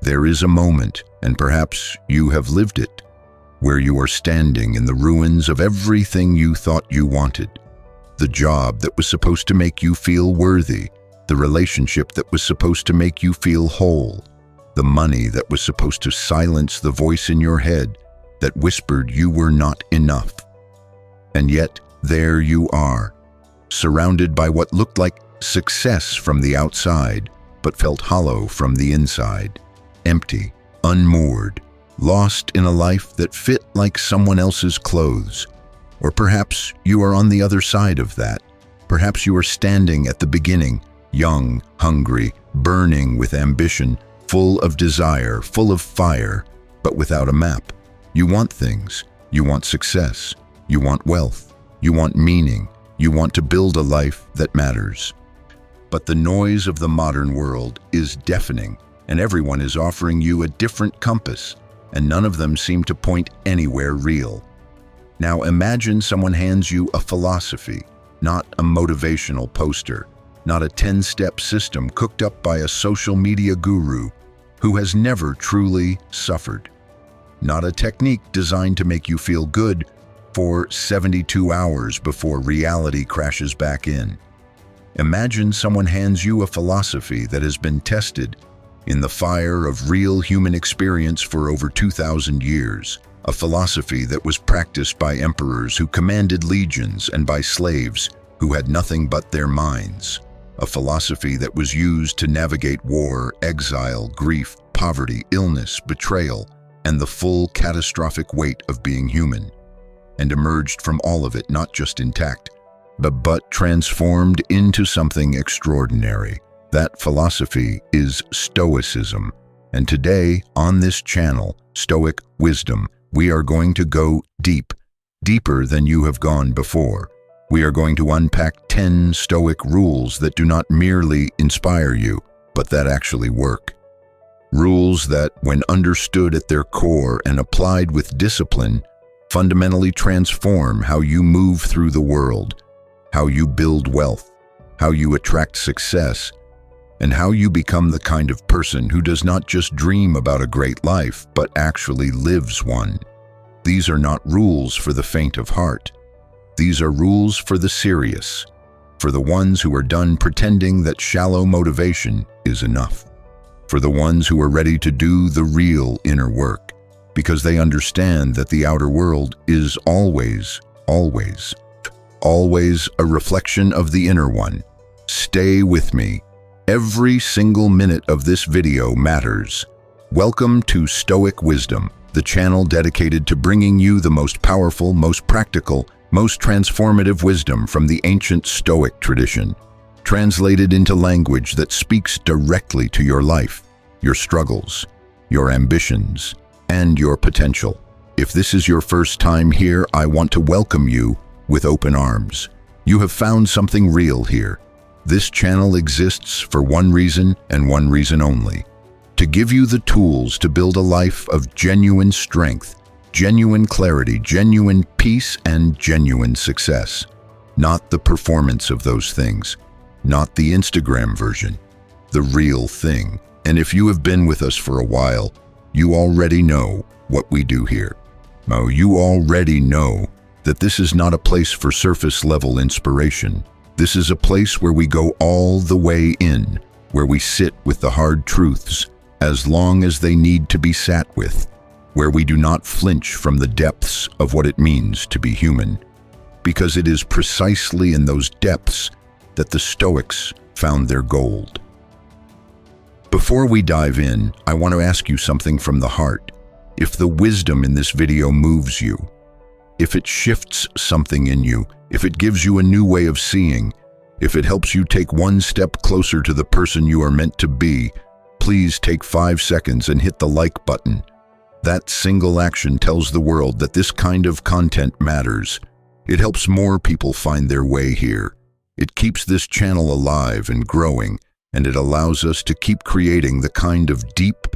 There is a moment, and perhaps you have lived it, where you are standing in the ruins of everything you thought you wanted. The job that was supposed to make you feel worthy, the relationship that was supposed to make you feel whole, the money that was supposed to silence the voice in your head that whispered you were not enough. And yet, there you are, surrounded by what looked like success from the outside, but felt hollow from the inside, empty, unmoored, lost in a life that fit like someone else's clothes. Or perhaps you are on the other side of that. Perhaps you are standing at the beginning, young, hungry, burning with ambition, full of desire, full of fire, but without a map. You want things. You want success. You want wealth. You want meaning. You want to build a life that matters. But the noise of the modern world is deafening, and everyone is offering you a different compass, and none of them seem to point anywhere real. Now imagine someone hands you a philosophy, not a motivational poster, not a 10-step system cooked up by a social media guru who has never truly suffered, not a technique designed to make you feel good for 72 hours before reality crashes back in. Imagine someone hands you a philosophy that has been tested in the fire of real human experience for over 2,000 years, a philosophy that was practiced by emperors who commanded legions and by slaves who had nothing but their minds, a philosophy that was used to navigate war, exile, grief, poverty, illness, betrayal, and the full catastrophic weight of being human, and emerged from all of it not just intact, but transformed into something extraordinary. That philosophy is Stoicism, and today on this channel, Stoic Wisdom, we are going to go deep, deeper than you have gone before. We are going to unpack 10 Stoic rules that do not merely inspire you, but that actually work. Rules that, when understood at their core and applied with discipline, fundamentally transform how you move through the world, how you build wealth, how you attract success, and how you become the kind of person who does not just dream about a great life, but actually lives one. These are not rules for the faint of heart. These are rules for the serious, for the ones who are done pretending that shallow motivation is enough, for the ones who are ready to do the real inner work, because they understand that the outer world is always a reflection of the inner one. Stay with me. Every single minute of this video matters. Welcome to Stoic Wisdom, the channel dedicated to bringing you the most powerful, most practical, most transformative wisdom from the ancient Stoic tradition, translated into language that speaks directly to your life, your struggles, your ambitions, and your potential. If this is your first time here, I want to welcome you with open arms. You have found something real here. This channel exists for one reason and one reason only: to give you the tools to build a life of genuine strength, genuine clarity, genuine peace, and genuine success. Not the performance of those things, not the Instagram version, the real thing. And if you have been with us for a while, you already know what we do here. Oh, you already know that this is not a place for surface-level inspiration. This is a place where we go all the way in, where we sit with the hard truths as long as they need to be sat with, where we do not flinch from the depths of what it means to be human, because it is precisely in those depths that the Stoics found their gold. Before we dive in, I want to ask you something from the heart. If the wisdom in this video moves you, if it shifts something in you, if it gives you a new way of seeing, if it helps you take one step closer to the person you are meant to be, please take 5 seconds and hit the like button. That single action tells the world that this kind of content matters. It helps more people find their way here. It keeps this channel alive and growing, and it allows us to keep creating the kind of deep,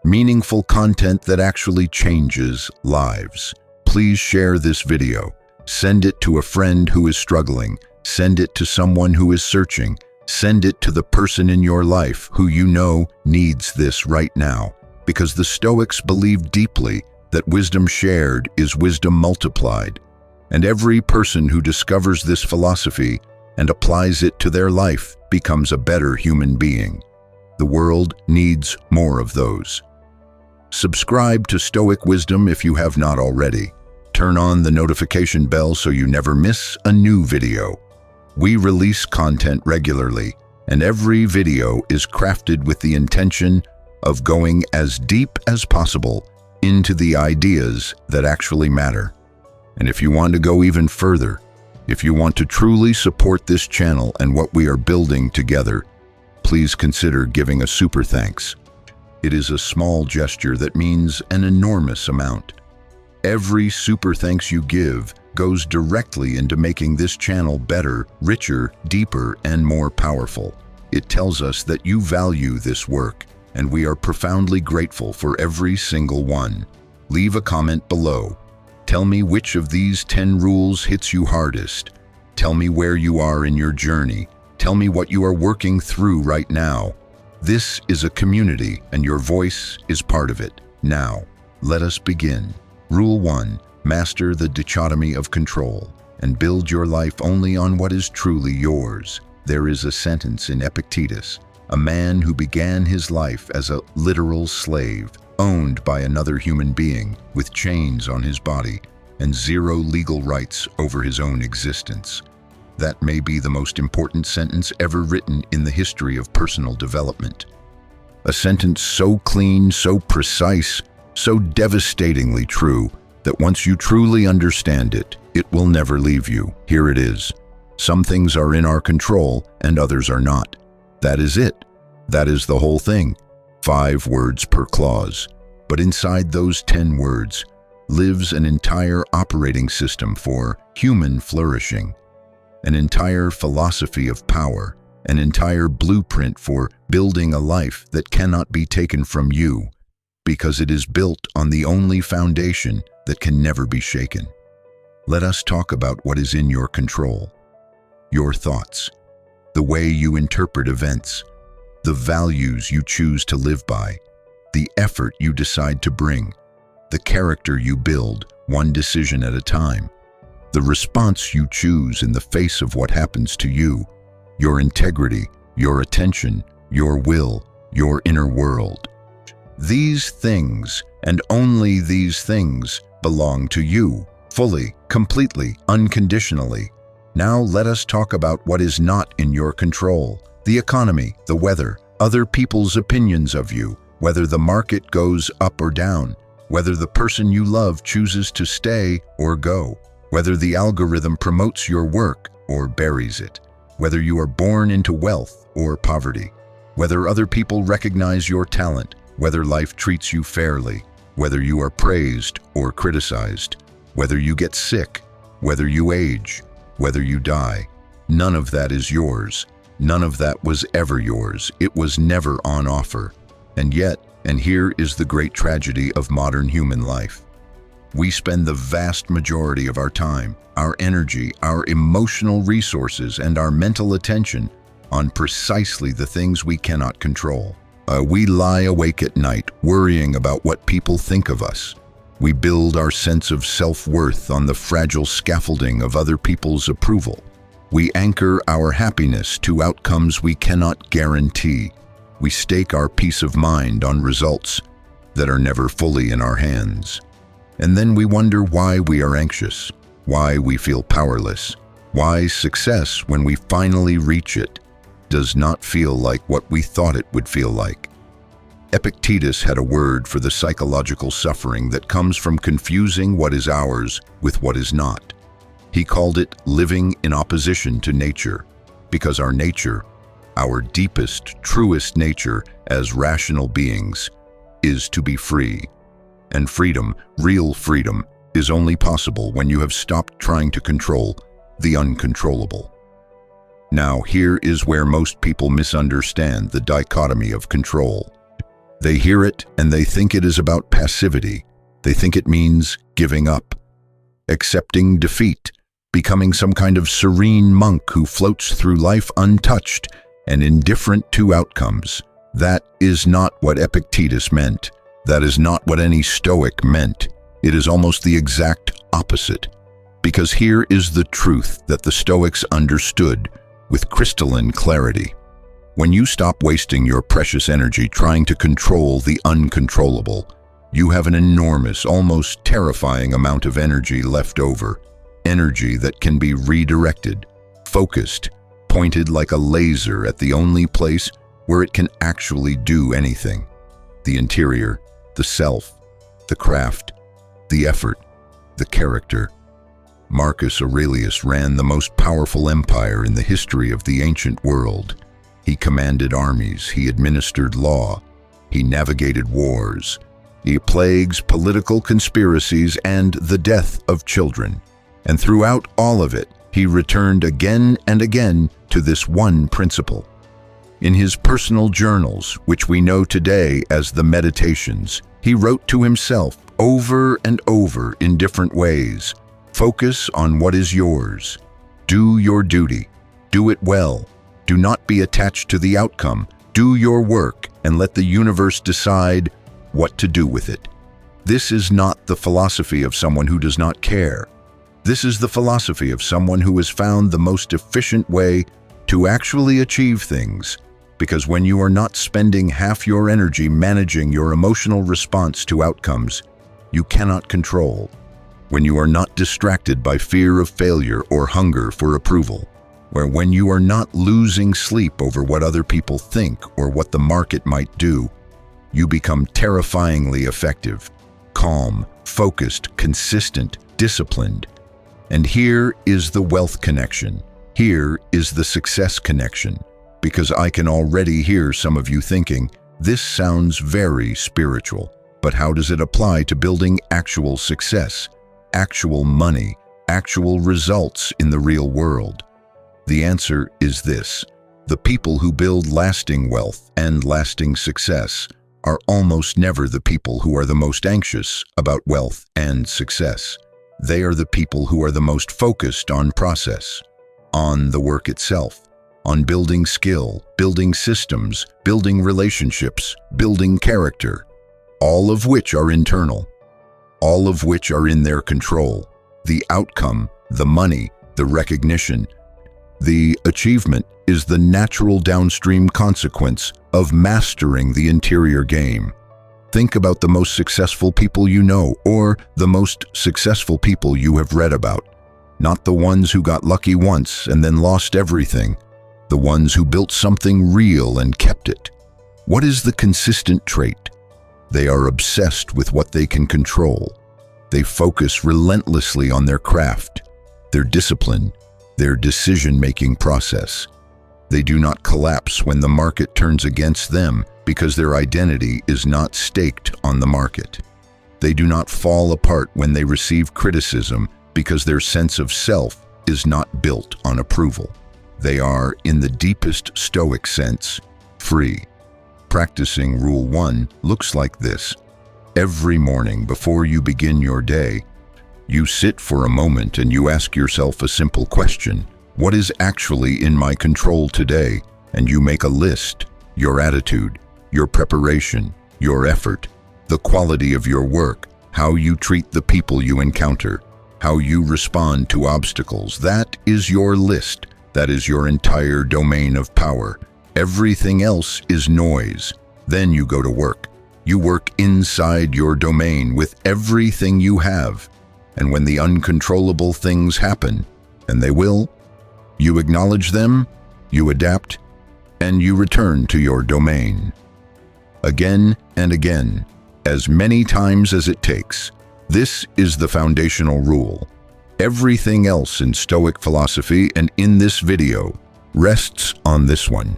meaningful content that actually changes lives. Please share this video. Send it to a friend who is struggling. Send it to someone who is searching. Send it to the person in your life who you know needs this right now. because the Stoics believed deeply that wisdom shared is wisdom multiplied, and every person who discovers this philosophy and applies it to their life becomes a better human being. The world needs more of those. Subscribe to Stoic Wisdom if you have not already. Turn on the notification bell so you never miss a new video. We release content regularly, and every video is crafted with the intention of going as deep as possible into the ideas that actually matter. And if you want to go even further, if you want to truly support this channel and what we are building together, please consider giving a super thanks. It is a small gesture that means an enormous amount. Every super thanks you give goes directly into making this channel better, richer, deeper, and more powerful. It tells us that you value this work, and we are profoundly grateful for every single one. Leave a comment below. Tell me which of these 10 rules hits you hardest. Tell me where you are in your journey. Tell me what you are working through right now. This is a community, and your voice is part of it. Now, let us begin. Rule 1. Master the dichotomy of control, and build your life only on what is truly yours. There is a sentence in Epictetus, a man who began his life as a literal slave, owned by another human being, with chains on his body and zero legal rights over his own existence. That may be the most important sentence ever written in the history of personal development. A sentence so clean, so precise, so devastatingly true that once you truly understand it, it will never leave you. Here it is. Some things are in our control and others are not. That is it. That is the whole thing. 5 words per clause. But inside those 10 words lives an entire operating system for human flourishing, an entire philosophy of power, an entire blueprint for building a life that cannot be taken from you, because it is built on the only foundation that can never be shaken. Let us talk about what is in your control. Your thoughts, the way you interpret events, the values you choose to live by, the effort you decide to bring, the character you build one decision at a time, the response you choose in the face of what happens to you, your integrity, your attention, your will, your inner world. These things, and only these things, belong to you, fully, completely, unconditionally. Now let us talk about what is not in your control. The economy, the weather, other people's opinions of you, whether the market goes up or down, whether the person you love chooses to stay or go, whether the algorithm promotes your work or buries it, whether you are born into wealth or poverty, whether other people recognize your talent, whether life treats you fairly, whether you are praised or criticized, whether you get sick, whether you age, whether you die. None of that is yours. None of that was ever yours. It was never on offer. And yet, and here is the great tragedy of modern human life, we spend the vast majority of our time, our energy, our emotional resources, and our mental attention on precisely the things we cannot control. We lie awake at night, worrying about what people think of us. We build our sense of self-worth on the fragile scaffolding of other people's approval. We anchor our happiness to outcomes we cannot guarantee. We stake our peace of mind on results that are never fully in our hands. And then we wonder why we are anxious, why we feel powerless, why success, when we finally reach it, does not feel like what we thought it would feel like. Epictetus had a word for the psychological suffering that comes from confusing what is ours with what is not. He called it living in opposition to nature, because our nature, our deepest, truest nature as rational beings, is to be free. And freedom, real freedom, is only possible when you have stopped trying to control the uncontrollable. Now, here is where most people misunderstand the dichotomy of control. They hear it and they think it is about passivity. They think it means giving up, accepting defeat, becoming some kind of serene monk who floats through life untouched and indifferent to outcomes. That is not what Epictetus meant. That is not what any Stoic meant. It is almost the exact opposite. Because here is the truth that the Stoics understood with crystalline clarity. When you stop wasting your precious energy trying to control the uncontrollable, you have an enormous, almost terrifying amount of energy left over. Energy that can be redirected, focused, pointed like a laser at the only place where it can actually do anything. The interior, the self, the craft, the effort, the character. Marcus Aurelius ran the most powerful empire in the history of the ancient world. He commanded armies, he administered law, he navigated wars, he plagues political conspiracies and the death of children. And throughout all of it, he returned again and again to this one principle. In his personal journals, which we know today as the Meditations, he wrote to himself over and over in different ways, "Focus on what is yours. Do your duty. Do it well. Do not be attached to the outcome. Do your work and let the universe decide what to do with it." This is not the philosophy of someone who does not care. This is the philosophy of someone who has found the most efficient way to actually achieve things, because when you are not spending half your energy managing your emotional response to outcomes you cannot control, when you are not distracted by fear of failure or hunger for approval, when you are not losing sleep over what other people think or what the market might do, you become terrifyingly effective, calm, focused, consistent, disciplined. And here is the wealth connection. Here is the success connection. Because I can already hear some of you thinking, this sounds very spiritual, but how does it apply to building actual success, actual money, actual results in the real world? The answer is this: the people who build lasting wealth and lasting success are almost never the people who are the most anxious about wealth and success. They are the people who are the most focused on process, on the work itself, on building skill, building systems, building relationships, building character, all of which are internal, all of which are in their control. The outcome, the money, the recognition, the achievement is the natural downstream consequence of mastering the interior game. Think about the most successful people you know, or the most successful people you have read about. Not the ones who got lucky once and then lost everything. The ones who built something real and kept it. What is the consistent trait? They are obsessed with what they can control. They focus relentlessly on their craft, their discipline, their decision-making process. They do not collapse when the market turns against them because their identity is not staked on the market. They do not fall apart when they receive criticism because their sense of self is not built on approval. They are, in the deepest Stoic sense, free. Practicing Rule 1 looks like this. Every morning before you begin your day, you sit for a moment and you ask yourself a simple question. What is actually in my control today? And you make a list. Your attitude, your preparation, your effort, the quality of your work, how you treat the people you encounter, how you respond to obstacles. That is your list. That is your entire domain of power. Everything else is noise. Then you go to work. You work inside your domain with everything you have. And when the uncontrollable things happen, and they will, you acknowledge them, you adapt, and you return to your domain. Again and again, as many times as it takes. This is the foundational rule. Everything else in Stoic philosophy and in this video rests on this one.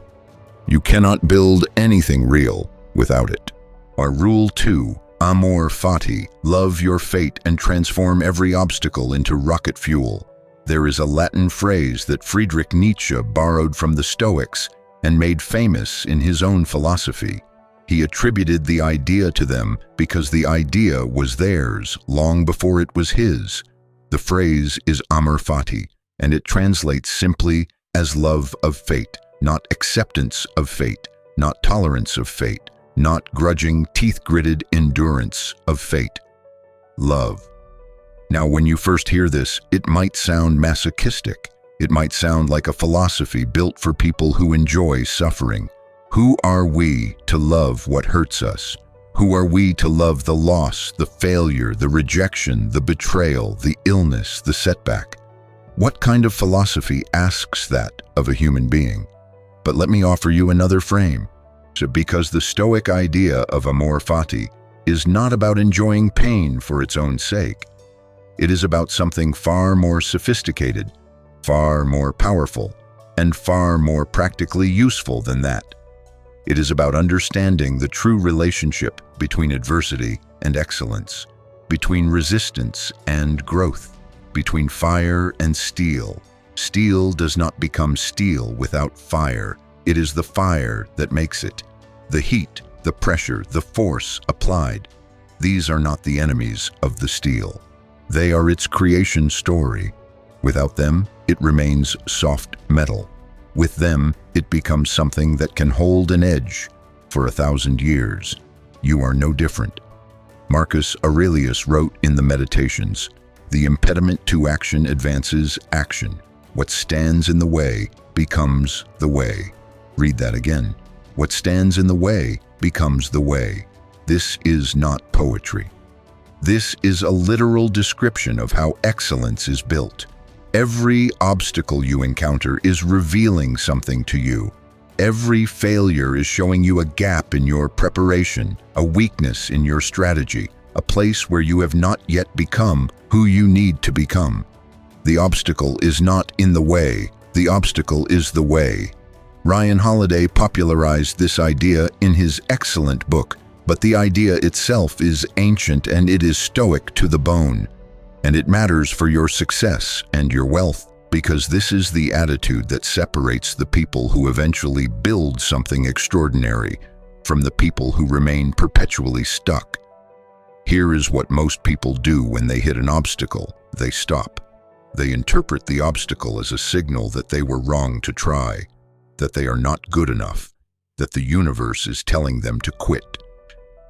You cannot build anything real without it. Our Rule 2, Amor Fati, love your fate and transform every obstacle into rocket fuel. There is a Latin phrase that Friedrich Nietzsche borrowed from the Stoics and made famous in his own philosophy. He attributed the idea to them because the idea was theirs long before it was his. The phrase is Amor Fati, and it translates simply as love of fate, not acceptance of fate, not tolerance of fate, not grudging, teeth-gritted endurance of fate. Love. Now, when you first hear this, it might sound masochistic. It might sound like a philosophy built for people who enjoy suffering. Who are we to love what hurts us? Who are we to love the loss, the failure, the rejection, the betrayal, the illness, the setback? What kind of philosophy asks that of a human being? But let me offer you another frame. Because the Stoic idea of Amor Fati is not about enjoying pain for its own sake. It is about something far more sophisticated, far more powerful, and far more practically useful than that. It is about understanding the true relationship between adversity and excellence, between resistance and growth, between fire and steel. Steel does not become steel without fire. It is the fire that makes it. The heat, the pressure, the force applied. These are not the enemies of the steel. They are its creation story. Without them, it remains soft metal. With them, it becomes something that can hold an edge for 1,000 years. You are no different. Marcus Aurelius wrote in the Meditations, "The impediment to action advances action. What stands in the way becomes the way." Read that again. What stands in the way becomes the way. This is not poetry. This is a literal description of how excellence is built. Every obstacle you encounter is revealing something to you. Every failure is showing you a gap in your preparation, a weakness in your strategy, a place where you have not yet become who you need to become. The obstacle is not in the way. The obstacle is the way. Ryan Holiday popularized this idea in his excellent book, but the idea itself is ancient and it is Stoic to the bone. And it matters for your success and your wealth, because this is the attitude that separates the people who eventually build something extraordinary from the people who remain perpetually stuck. Here is what most people do when they hit an obstacle. They stop. They interpret the obstacle as a signal that they were wrong to try, that they are not good enough, that the universe is telling them to quit.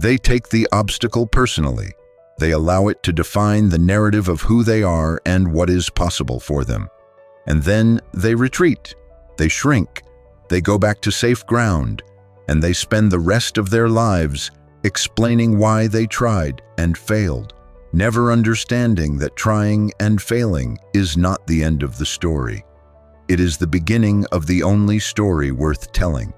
They take the obstacle personally. They allow it to define the narrative of who they are and what is possible for them. And then they retreat, they shrink, they go back to safe ground, and they spend the rest of their lives explaining why they tried and failed, never understanding that trying and failing is not the end of the story. It is the beginning of the only story worth telling.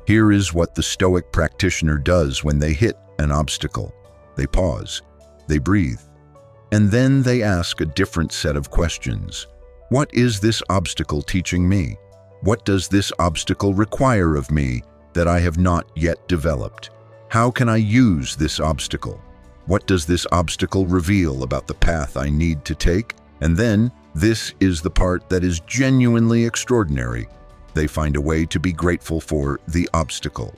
Here is what the Stoic practitioner does when they hit an obstacle. They pause. They breathe, and then they ask a different set of questions. What is this obstacle teaching me? What does this obstacle require of me that I have not yet developed? How can I use this obstacle? What does this obstacle reveal about the path I need to take? And then, this is the part that is genuinely extraordinary. They find a way to be grateful for the obstacle.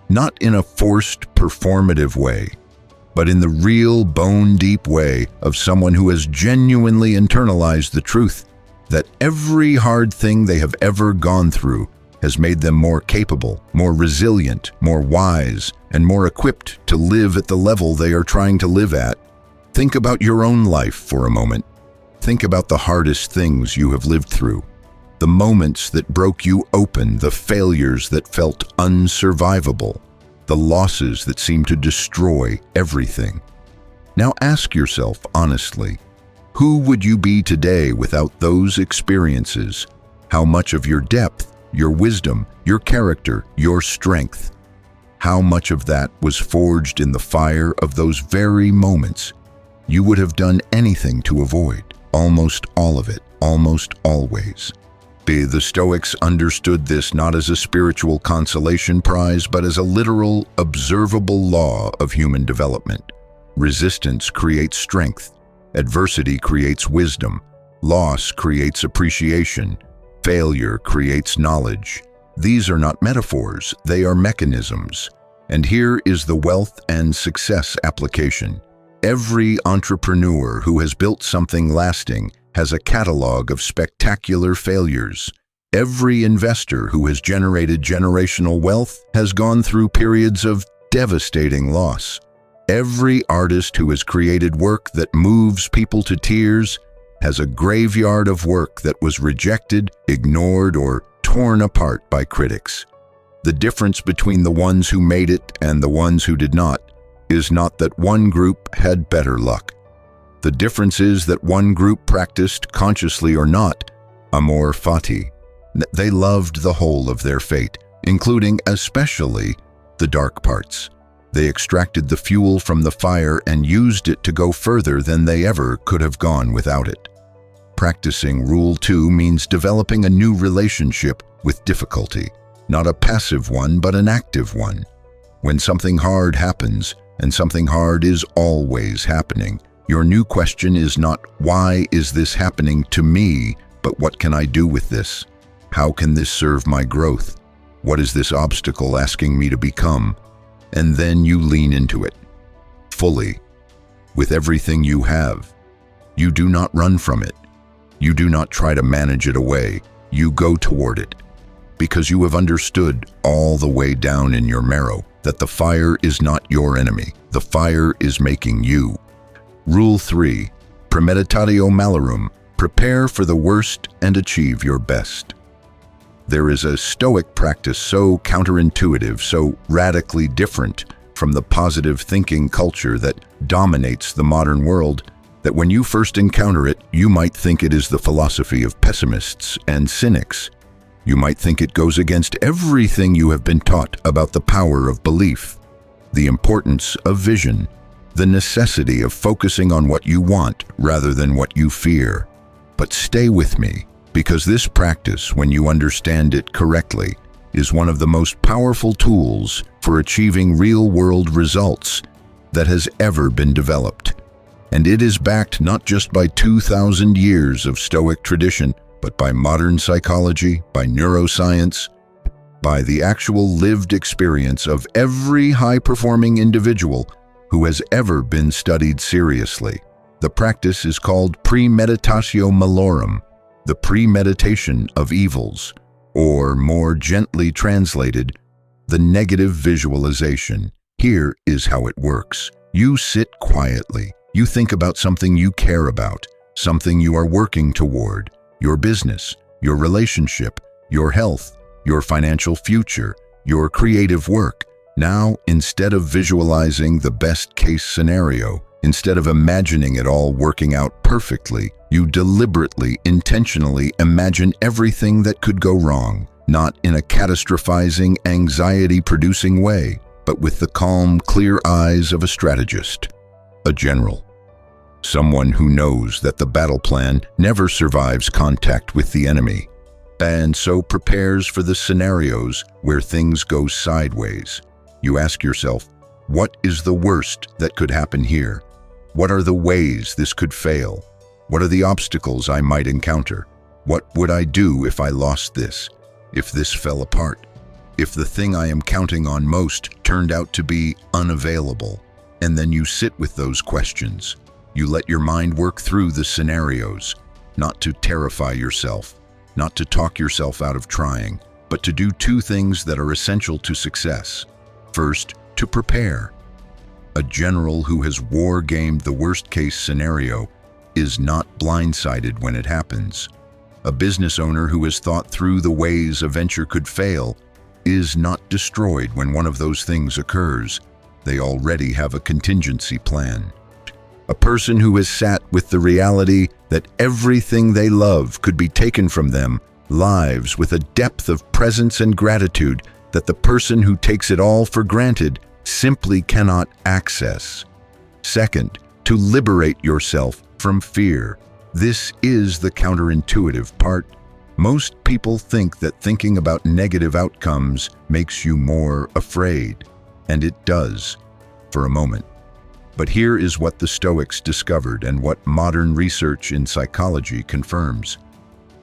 Not in a forced, performative way, but in the real bone-deep way of someone who has genuinely internalized the truth that every hard thing they have ever gone through has made them more capable, more resilient, more wise, and more equipped to live at the level they are trying to live at. Think about your own life for a moment. Think about the hardest things you have lived through, the moments that broke you open, the failures that felt unsurvivable, the losses that seem to destroy everything. Now ask yourself honestly, who would you be today without those experiences? How much of your depth, your wisdom, your character, your strength, how much of that was forged in the fire of those very moments you would have done anything to avoid? Almost all of it, almost always. The Stoics understood this not as a spiritual consolation prize, but as a literal, observable law of human development. Resistance creates strength. Adversity creates wisdom. Loss creates appreciation. Failure creates knowledge. These are not metaphors, they are mechanisms. And here is the wealth and success application. Every entrepreneur who has built something lasting has a catalog of spectacular failures. Every investor who has generated generational wealth has gone through periods of devastating loss. Every artist who has created work that moves people to tears has a graveyard of work that was rejected, ignored, or torn apart by critics. The difference between the ones who made it and the ones who did not is not that one group had better luck. The difference is that one group practiced, consciously or not, Amor Fati. They loved the whole of their fate, including especially the dark parts. They extracted the fuel from the fire and used it to go further than they ever could have gone without it. Practicing Rule 2 means developing a new relationship with difficulty, not a passive one, but an active one. When something hard happens, and something hard is always happening, your new question is not, why is this happening to me, but what can I do with this? How can this serve my growth? What is this obstacle asking me to become? And then you lean into it, fully, with everything you have. You do not run from it. You do not try to manage it away. You go toward it, because you have understood all the way down in your marrow that the fire is not your enemy. The fire is making you. Rule 3, Premeditatio malorum, prepare for the worst and achieve your best. There is a Stoic practice so counterintuitive, so radically different from the positive thinking culture that dominates the modern world, that when you first encounter it, you might think it is the philosophy of pessimists and cynics. You might think it goes against everything you have been taught about the power of belief, the importance of vision, the necessity of focusing on what you want rather than what you fear. But stay with me, because this practice, when you understand it correctly, is one of the most powerful tools for achieving real-world results that has ever been developed. And it is backed not just by 2,000 years of Stoic tradition, but by modern psychology, by neuroscience, by the actual lived experience of every high-performing individual who has ever been studied seriously. The practice is called premeditatio malorum, the premeditation of evils, or more gently translated, the negative visualization. Here is how it works. You sit quietly. You think about something you care about, something you are working toward, your business, your relationship, your health, your financial future, your creative work. Now, instead of visualizing the best-case scenario, instead of imagining it all working out perfectly, you deliberately, intentionally imagine everything that could go wrong, not in a catastrophizing, anxiety-producing way, but with the calm, clear eyes of a strategist, a general, someone who knows that the battle plan never survives contact with the enemy, and so prepares for the scenarios where things go sideways. You ask yourself, what is the worst that could happen here? What are the ways this could fail? What are the obstacles I might encounter? What would I do if I lost this? If this fell apart? If the thing I am counting on most turned out to be unavailable? And then you sit with those questions. You let your mind work through the scenarios, not to terrify yourself, not to talk yourself out of trying, but to do two things that are essential to success. First, to prepare. A general who has war-gamed the worst-case scenario is not blindsided when it happens. A business owner who has thought through the ways a venture could fail is not destroyed when one of those things occurs. They already have a contingency plan. A person who has sat with the reality that everything they love could be taken from them lives with a depth of presence and gratitude that the person who takes it all for granted simply cannot access. Second, to liberate yourself from fear. This is the counterintuitive part. Most people think that thinking about negative outcomes makes you more afraid, and it does, for a moment. But here is what the Stoics discovered and what modern research in psychology confirms.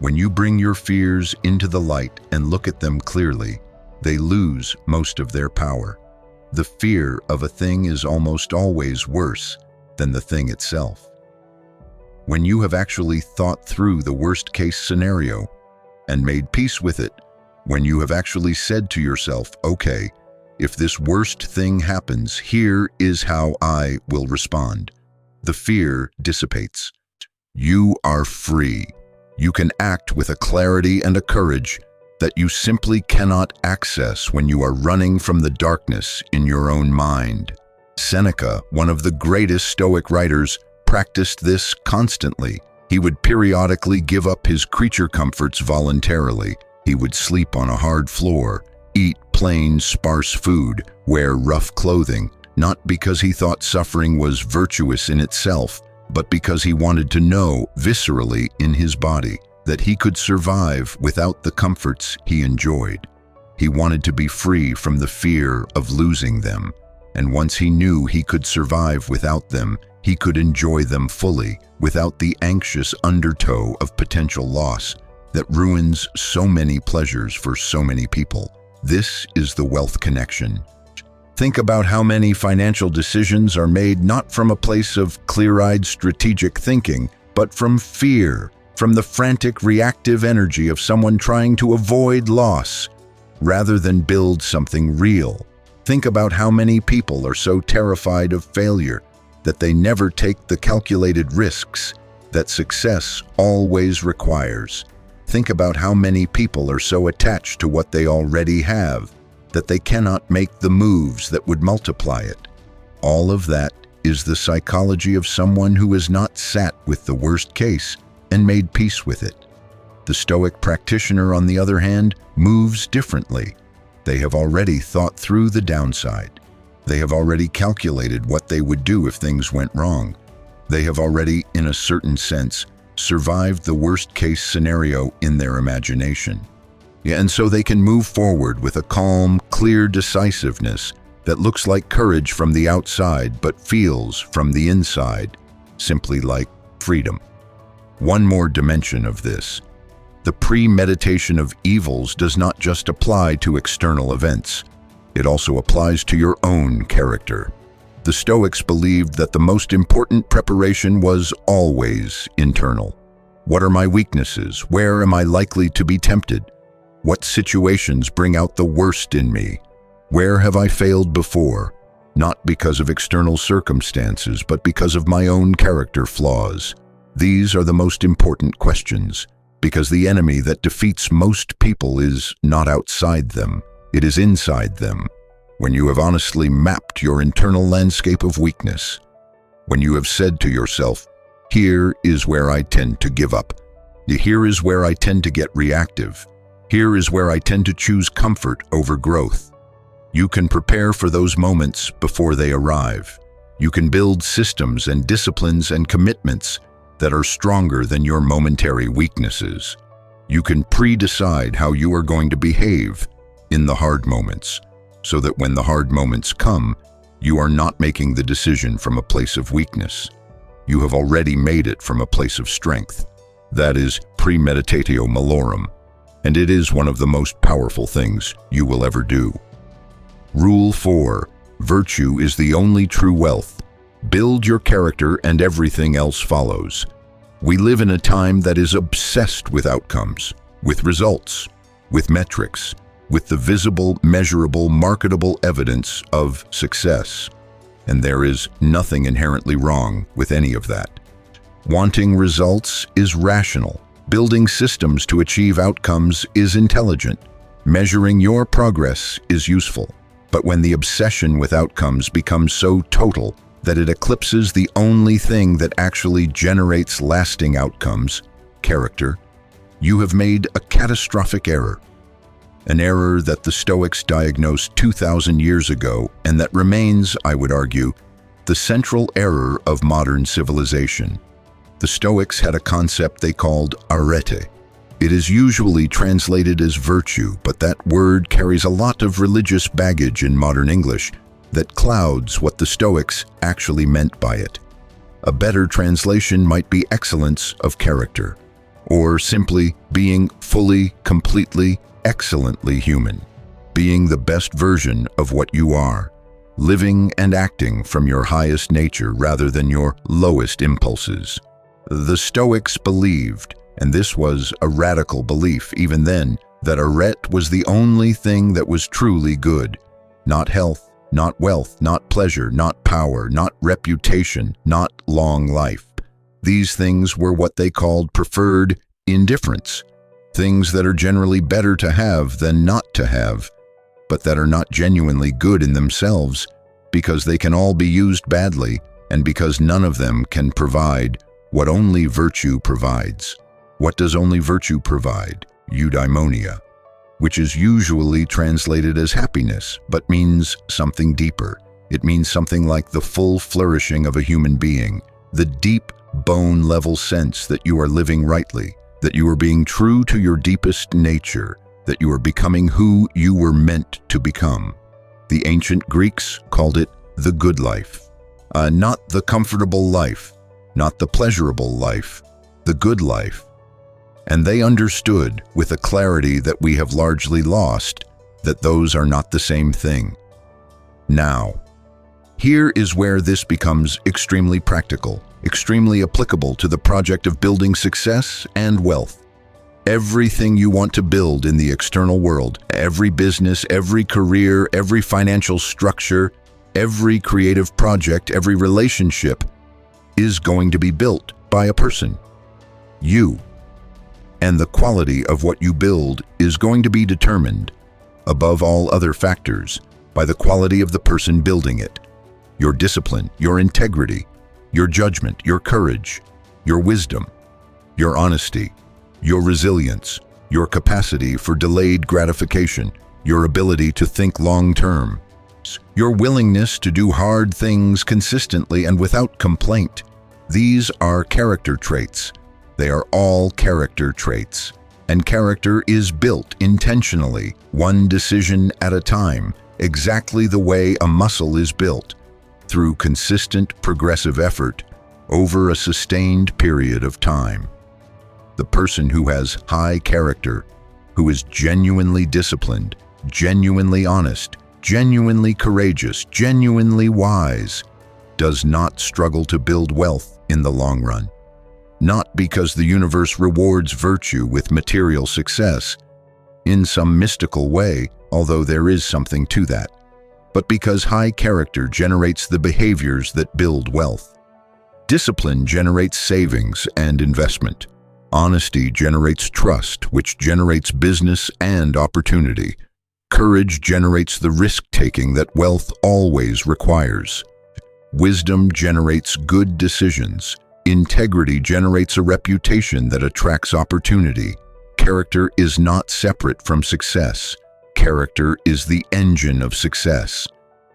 When you bring your fears into the light and look at them clearly, they lose most of their power. The fear of a thing is almost always worse than the thing itself. When you have actually thought through the worst-case scenario and made peace with it, when you have actually said to yourself, okay, If this worst thing happens, here is how I will respond. The fear dissipates. You are free. You can act with a clarity and a courage that you simply cannot access when you are running from the darkness in your own mind. Seneca, one of the greatest Stoic writers, practiced this constantly. He would periodically give up his creature comforts voluntarily. He would sleep on a hard floor, eat plain, sparse food, wear rough clothing, not because he thought suffering was virtuous in itself, but because he wanted to know, viscerally in his body, that he could survive without the comforts he enjoyed. He wanted to be free from the fear of losing them, and once he knew he could survive without them, he could enjoy them fully, without the anxious undertow of potential loss that ruins so many pleasures for so many people. This is the wealth connection. Think about how many financial decisions are made not from a place of clear-eyed strategic thinking, but from fear, from the frantic reactive energy of someone trying to avoid loss, rather than build something real. Think about how many people are so terrified of failure that they never take the calculated risks that success always requires. Think about how many people are so attached to what they already have that they cannot make the moves that would multiply it. All of that is the psychology of someone who has not sat with the worst case and made peace with it. The Stoic practitioner, on the other hand, moves differently. They have already thought through the downside. They have already calculated what they would do if things went wrong. They have already, in a certain sense, survived the worst-case scenario in their imagination. And so they can move forward with a calm, clear decisiveness that looks like courage from the outside but feels from the inside, simply like freedom. One more dimension of this. The premeditation of evils does not just apply to external events. It also applies to your own character. The Stoics believed that the most important preparation was always internal. What are my weaknesses? Where am I likely to be tempted? What situations bring out the worst in me? Where have I failed before? Not because of external circumstances, but because of my own character flaws. These are the most important questions, because the enemy that defeats most people is not outside them, it is inside them. When you have honestly mapped your internal landscape of weakness, when you have said to yourself, here is where I tend to give up, here is where I tend to get reactive, here is where I tend to choose comfort over growth. You can prepare for those moments before they arrive. You can build systems and disciplines and commitments that are stronger than your momentary weaknesses. You can pre-decide how you are going to behave in the hard moments, so that when the hard moments come, you are not making the decision from a place of weakness. You have already made it from a place of strength. That is premeditatio malorum, and it is one of the most powerful things you will ever do. Rule 4. Virtue is the only true wealth. Build your character and everything else follows. We live in a time that is obsessed with outcomes, with results, with metrics, with the visible, measurable, marketable evidence of success. And there is nothing inherently wrong with any of that. Wanting results is rational. Building systems to achieve outcomes is intelligent. Measuring your progress is useful. But when the obsession with outcomes becomes so total that it eclipses the only thing that actually generates lasting outcomes, character, you have made a catastrophic error. An error that the Stoics diagnosed 2,000 years ago and that remains, I would argue, the central error of modern civilization. The Stoics had a concept they called arete. It is usually translated as virtue, but that word carries a lot of religious baggage in modern English that clouds what the Stoics actually meant by it. A better translation might be excellence of character, or simply being fully, completely, excellently human, being the best version of what you are, living and acting from your highest nature rather than your lowest impulses. The Stoics believed, and this was a radical belief even then, that arete was the only thing that was truly good. not health, not wealth, not pleasure, not power, not reputation, not long life. These things were what they called preferred indifference, things that are generally better to have than not to have, but that are not genuinely good in themselves because they can all be used badly and because none of them can provide what only virtue provides. What does only virtue provide? Eudaimonia, which is usually translated as happiness, but means something deeper. It means something like the full flourishing of a human being, the deep bone-level sense that you are living rightly, that you are being true to your deepest nature, that you are becoming who you were meant to become. The ancient Greeks called it the good life. Not the comfortable life, not the pleasurable life, the good life. And they understood, with a clarity that we have largely lost, that those are not the same thing. Now, here is where this becomes extremely practical, extremely applicable to the project of building success and wealth. Everything you want to build in the external world, every business, every career, every financial structure, every creative project, every relationship is going to be built by a person, you. And the quality of what you build is going to be determined, above all other factors, by the quality of the person building it. Your discipline, your integrity, your judgment, your courage, your wisdom, your honesty, your resilience, your capacity for delayed gratification, your ability to think long-term, your willingness to do hard things consistently and without complaint. These are character traits. They are all character traits. And character is built intentionally, one decision at a time, exactly the way a muscle is built, through consistent progressive effort over a sustained period of time. The person who has high character, who is genuinely disciplined, genuinely honest, genuinely courageous, genuinely wise, does not struggle to build wealth in the long run. Not because the universe rewards virtue with material success in some mystical way, although there is something to that, but because high character generates the behaviors that build wealth. Discipline generates savings and investment. Honesty generates trust, which generates business and opportunity. Courage generates the risk-taking that wealth always requires. Wisdom generates good decisions. Integrity generates a reputation that attracts opportunity. Character is not separate from success. Character is the engine of success.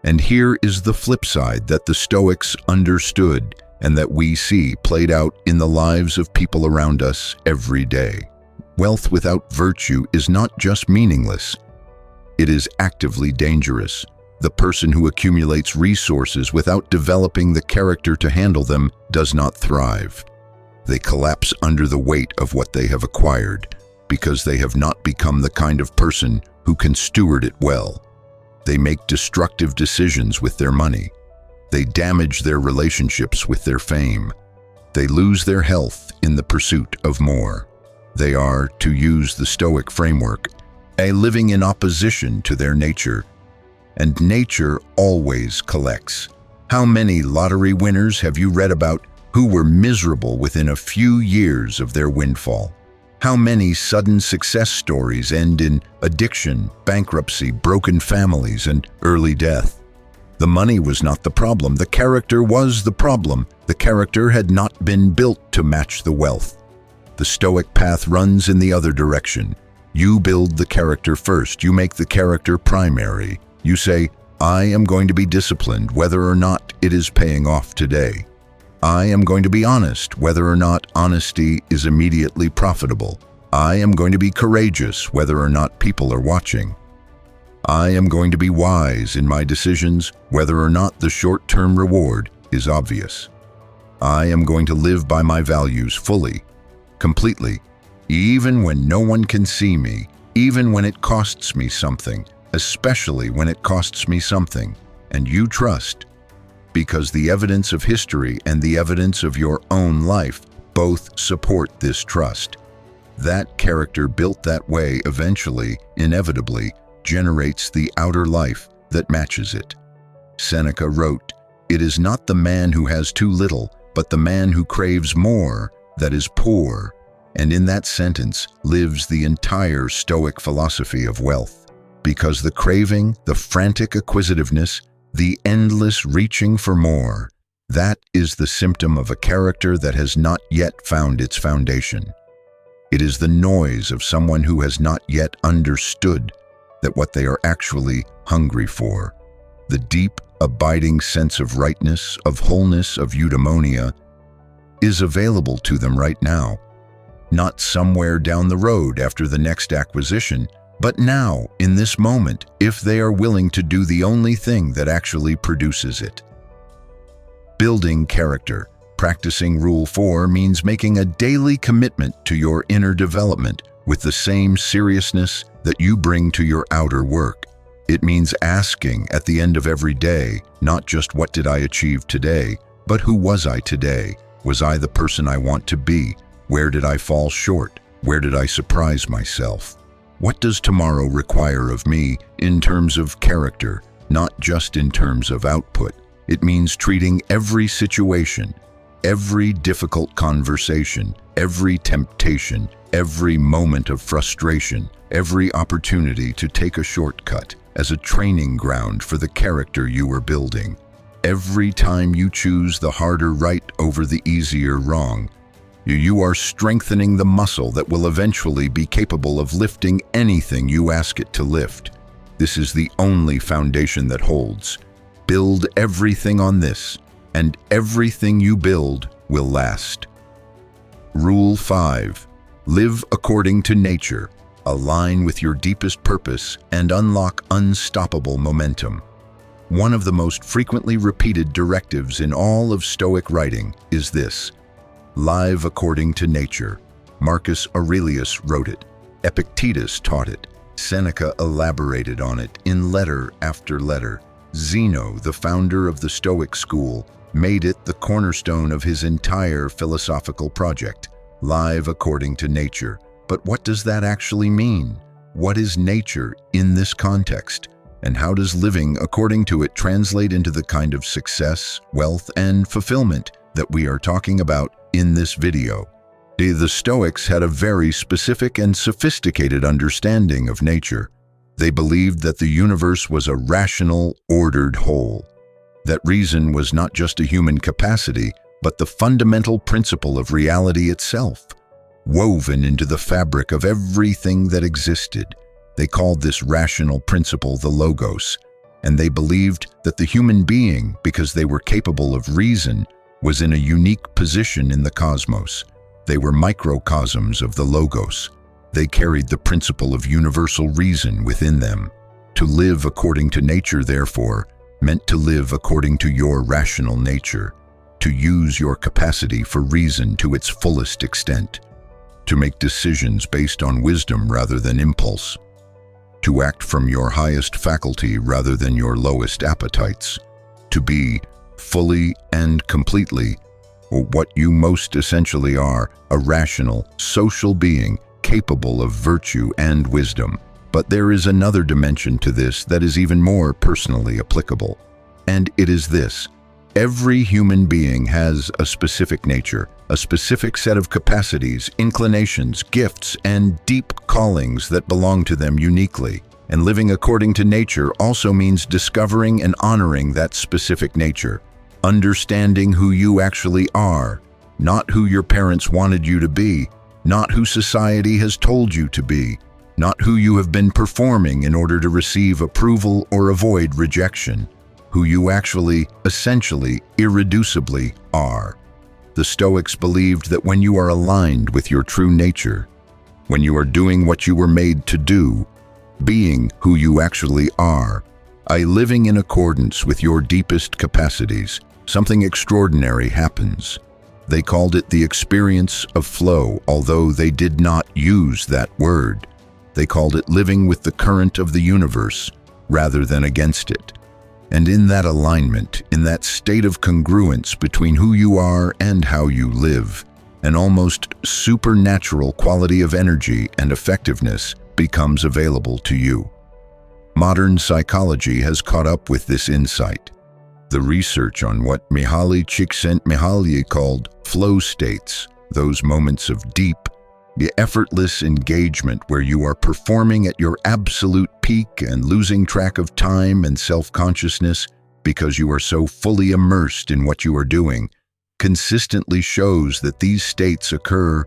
And here is the flip side that the Stoics understood and that we see played out in the lives of people around us every day. Wealth without virtue is not just meaningless. It is actively dangerous. The person who accumulates resources without developing the character to handle them does not thrive. They collapse under the weight of what they have acquired because they have not become the kind of person who can steward it well. They make destructive decisions with their money. They damage their relationships with their fame. They lose their health in the pursuit of more. They are, to use the Stoic framework, living in opposition to their nature. And nature always collects. How many lottery winners have you read about who were miserable within a few years of their windfall? How many sudden success stories end in addiction, bankruptcy, broken families, and early death? The money was not the problem. The character was the problem. The character had not been built to match the wealth. The Stoic path runs in the other direction. You build the character first. You make the character primary. You say, I am going to be disciplined whether or not it is paying off today. I am going to be honest whether or not honesty is immediately profitable. I am going to be courageous whether or not people are watching. I am going to be wise in my decisions whether or not the short-term reward is obvious. I am going to live by my values fully, completely, even when no one can see me, even when it costs me something, especially when it costs me something, and you trust, because the evidence of history and the evidence of your own life both support this trust. That character built that way eventually, inevitably, generates the outer life that matches it. Seneca wrote, "It is not the man who has too little, but the man who craves more that is poor." And in that sentence lives the entire Stoic philosophy of wealth. Because the craving, the frantic acquisitiveness, the endless reaching for more, that is the symptom of a character that has not yet found its foundation. It is the noise of someone who has not yet understood that what they are actually hungry for, the deep, abiding sense of rightness, of wholeness, of eudaimonia, is available to them right now. Not somewhere down the road after the next acquisition, but now, in this moment, if they are willing to do the only thing that actually produces it. Building character. Practicing Rule 4 means making a daily commitment to your inner development with the same seriousness that you bring to your outer work. It means asking at the end of every day, not just what did I achieve today, but who was I today? Was I the person I want to be? Where did I fall short? Where did I surprise myself? What does tomorrow require of me in terms of character, not just in terms of output? It means treating every situation, every difficult conversation, every temptation, every moment of frustration, every opportunity to take a shortcut as a training ground for the character you are building. Every time you choose the harder right over the easier wrong, you are strengthening the muscle that will eventually be capable of lifting anything you ask it to lift. This is the only foundation that holds. Build everything on this, and everything you build will last. Rule 5. Live according to nature. Align with your deepest purpose and unlock unstoppable momentum. One of the most frequently repeated directives in all of Stoic writing is this: live according to nature. Marcus Aurelius wrote it. Epictetus taught it. Seneca elaborated on it in letter after letter. Zeno, the founder of the Stoic school, made it the cornerstone of his entire philosophical project. Live according to nature. But what does that actually mean? What is nature in this context? And how does living according to it translate into the kind of success, wealth, and fulfillment that we are talking about in this video? The Stoics had a very specific and sophisticated understanding of nature. They believed that the universe was a rational, ordered whole. That reason was not just a human capacity, but the fundamental principle of reality itself, woven into the fabric of everything that existed. They called this rational principle the Logos, and they believed that the human being, because they were capable of reason, was in a unique position in the cosmos. They were microcosms of the Logos. They carried the principle of universal reason within them. To live according to nature, therefore, meant to live according to your rational nature, to use your capacity for reason to its fullest extent, to make decisions based on wisdom rather than impulse, to act from your highest faculty rather than your lowest appetites, to be fully and completely what you most essentially are, a rational, social being capable of virtue and wisdom. But there is another dimension to this that is even more personally applicable, and it is this: every human being has a specific nature, a specific set of capacities, inclinations, gifts, and deep callings that belong to them uniquely. And living according to nature also means discovering and honoring that specific nature, understanding who you actually are, not who your parents wanted you to be, not who society has told you to be, not who you have been performing in order to receive approval or avoid rejection, who you actually, essentially, irreducibly are. The Stoics believed that when you are aligned with your true nature, when you are doing what you were made to do, being who you actually are, living in accordance with your deepest capacities, something extraordinary happens. They called it the experience of flow, although they did not use that word. They called it living with the current of the universe rather than against it. And in that alignment, in that state of congruence between who you are and how you live, an almost supernatural quality of energy and effectiveness becomes available to you. Modern psychology has caught up with this insight. The research on what Mihaly Csikszentmihalyi called flow states, those moments of deep, effortless engagement where you are performing at your absolute peak and losing track of time and self-consciousness because you are so fully immersed in what you are doing, consistently shows that these states occur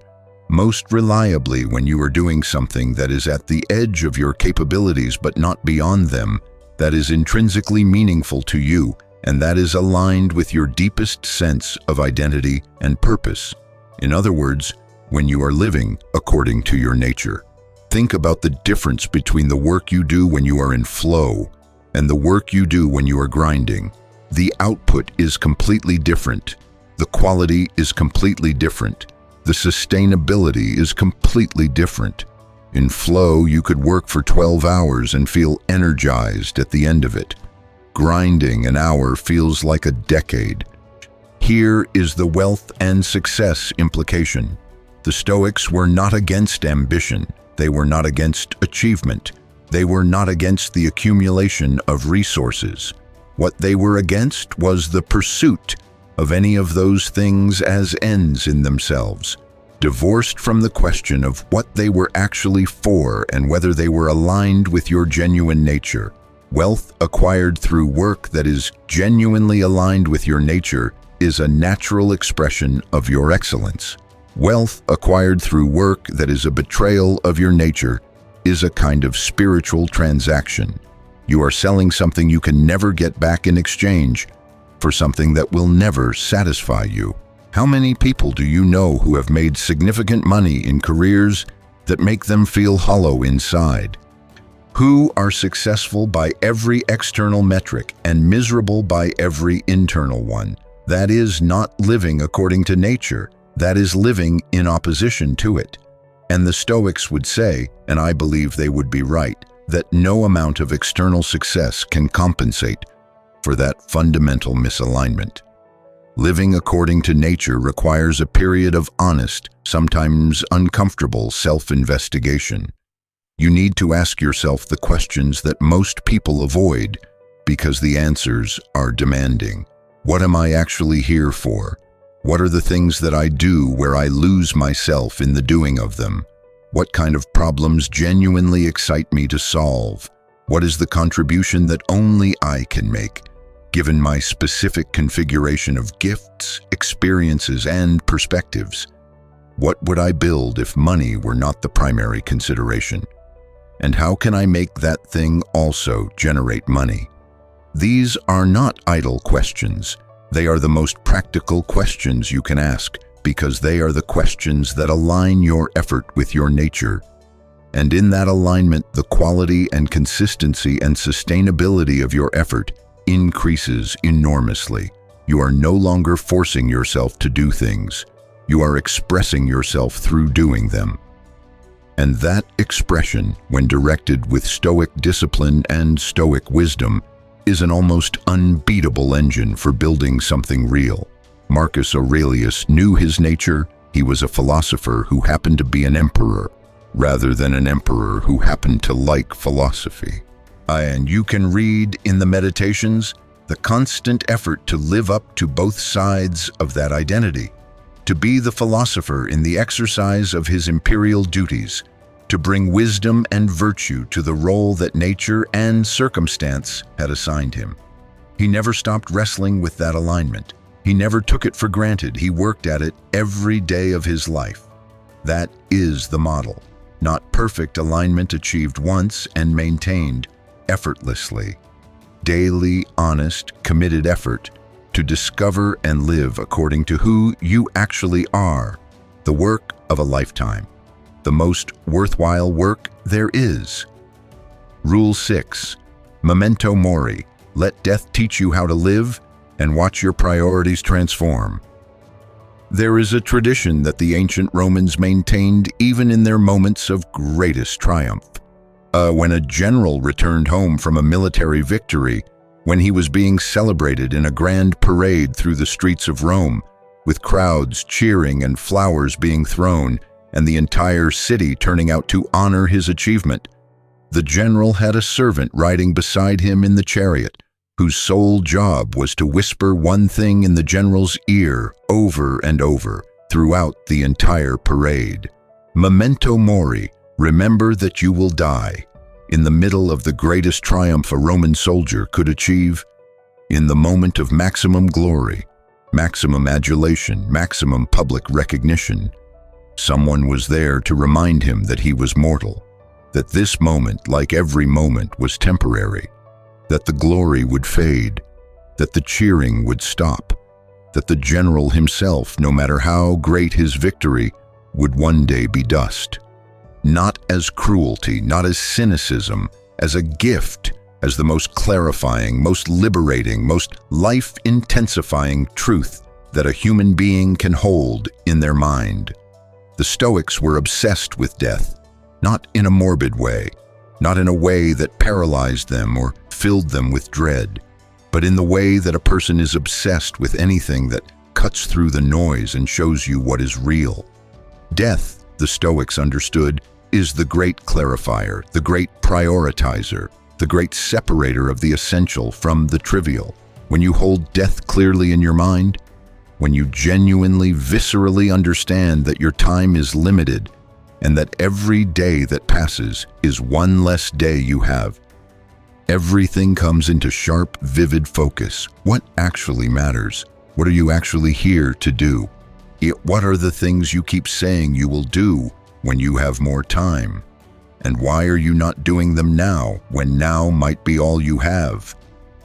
most reliably when you are doing something that is at the edge of your capabilities but not beyond them, that is intrinsically meaningful to you, and that is aligned with your deepest sense of identity and purpose. In other words, when you are living according to your nature. Think about the difference between the work you do when you are in flow and the work you do when you are grinding. The output is completely different. The quality is completely different. The sustainability is completely different. In flow, you could work for 12 hours and feel energized at the end of it. Grinding an hour feels like a decade. Here is the wealth and success implication. The Stoics were not against ambition. They were not against achievement. They were not against the accumulation of resources. What they were against was the pursuit of any of those things as ends in themselves, divorced from the question of what they were actually for and whether they were aligned with your genuine nature. Wealth acquired through work that is genuinely aligned with your nature is a natural expression of your excellence. Wealth acquired through work that is a betrayal of your nature is a kind of spiritual transaction. You are selling something you can never get back in exchange for something that will never satisfy you. How many people do you know who have made significant money in careers that make them feel hollow inside? Who are successful by every external metric and miserable by every internal one? That is not living according to nature. That is living in opposition to it. And the Stoics would say, and I believe they would be right, that no amount of external success can compensate for that fundamental misalignment. Living according to nature requires a period of honest, sometimes uncomfortable self-investigation. You need to ask yourself the questions that most people avoid because the answers are demanding. What am I actually here for? What are the things that I do where I lose myself in the doing of them? What kind of problems genuinely excite me to solve? What is the contribution that only I can make, given my specific configuration of gifts, experiences, and perspectives? What would I build if money were not the primary consideration? And how can I make that thing also generate money? These are not idle questions. They are the most practical questions you can ask because they are the questions that align your effort with your nature. And in that alignment, the quality and consistency and sustainability of your effort increases enormously. You are no longer forcing yourself to do things. You are expressing yourself through doing them. And that expression, when directed with Stoic discipline and Stoic wisdom, is an almost unbeatable engine for building something real. Marcus Aurelius knew his nature. He was a philosopher who happened to be an emperor, rather than an emperor who happened to like philosophy. And you can read in the Meditations the constant effort to live up to both sides of that identity, to be the philosopher in the exercise of his imperial duties, to bring wisdom and virtue to the role that nature and circumstance had assigned him. He never stopped wrestling with that alignment. He never took it for granted. He worked at it every day of his life. That is the model. Not perfect alignment achieved once and maintained effortlessly. Daily, honest, committed effort to discover and live according to who you actually are, the work of a lifetime. The most worthwhile work there is. Rule 6. Memento Mori. Let death teach you how to live and watch your priorities transform. There is a tradition that the ancient Romans maintained even in their moments of greatest triumph. When a general returned home from a military victory, when he was being celebrated in a grand parade through the streets of Rome, with crowds cheering and flowers being thrown, and the entire city turning out to honor his achievement, The general had a servant riding beside him in the chariot, whose sole job was to whisper one thing in the general's ear over and over throughout the entire parade. Memento Mori, remember that you will die, in the middle of the greatest triumph a Roman soldier could achieve, in the moment of maximum glory, maximum adulation, maximum public recognition. Someone was there to remind him that he was mortal, that this moment, like every moment, was temporary, that the glory would fade, that the cheering would stop, that the general himself, no matter how great his victory, would one day be dust. Not as cruelty, not as cynicism, as a gift, as the most clarifying, most liberating, most life-intensifying truth that a human being can hold in their mind. The Stoics were obsessed with death, not in a morbid way, not in a way that paralyzed them or filled them with dread, but in the way that a person is obsessed with anything that cuts through the noise and shows you what is real. Death, the Stoics understood, is the great clarifier, the great prioritizer, the great separator of the essential from the trivial. When you hold death clearly in your mind, when you genuinely, viscerally understand that your time is limited and that every day that passes is one less day you have, everything comes into sharp, vivid focus. What actually matters? What are you actually here to do? What are the things you keep saying you will do when you have more time? And why are you not doing them now, when now might be all you have?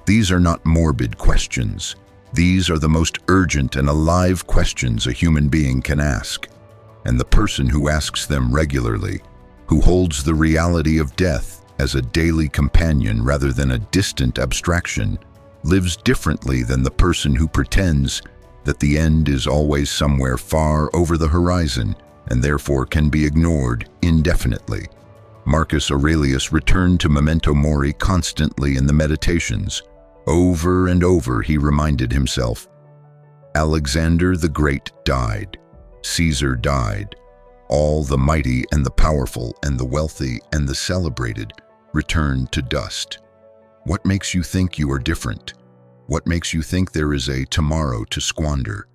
These are not morbid questions. These are the most urgent and alive questions a human being can ask. And the person who asks them regularly, who holds the reality of death as a daily companion rather than a distant abstraction, lives differently than the person who pretends that the end is always somewhere far over the horizon and therefore can be ignored indefinitely. Marcus Aurelius returned to Memento Mori constantly in the Meditations. Over and over he reminded himself, Alexander the Great died, Caesar died, all the mighty and the powerful and the wealthy and the celebrated returned to dust. What makes you think you are different? What makes you think there is a tomorrow to squander?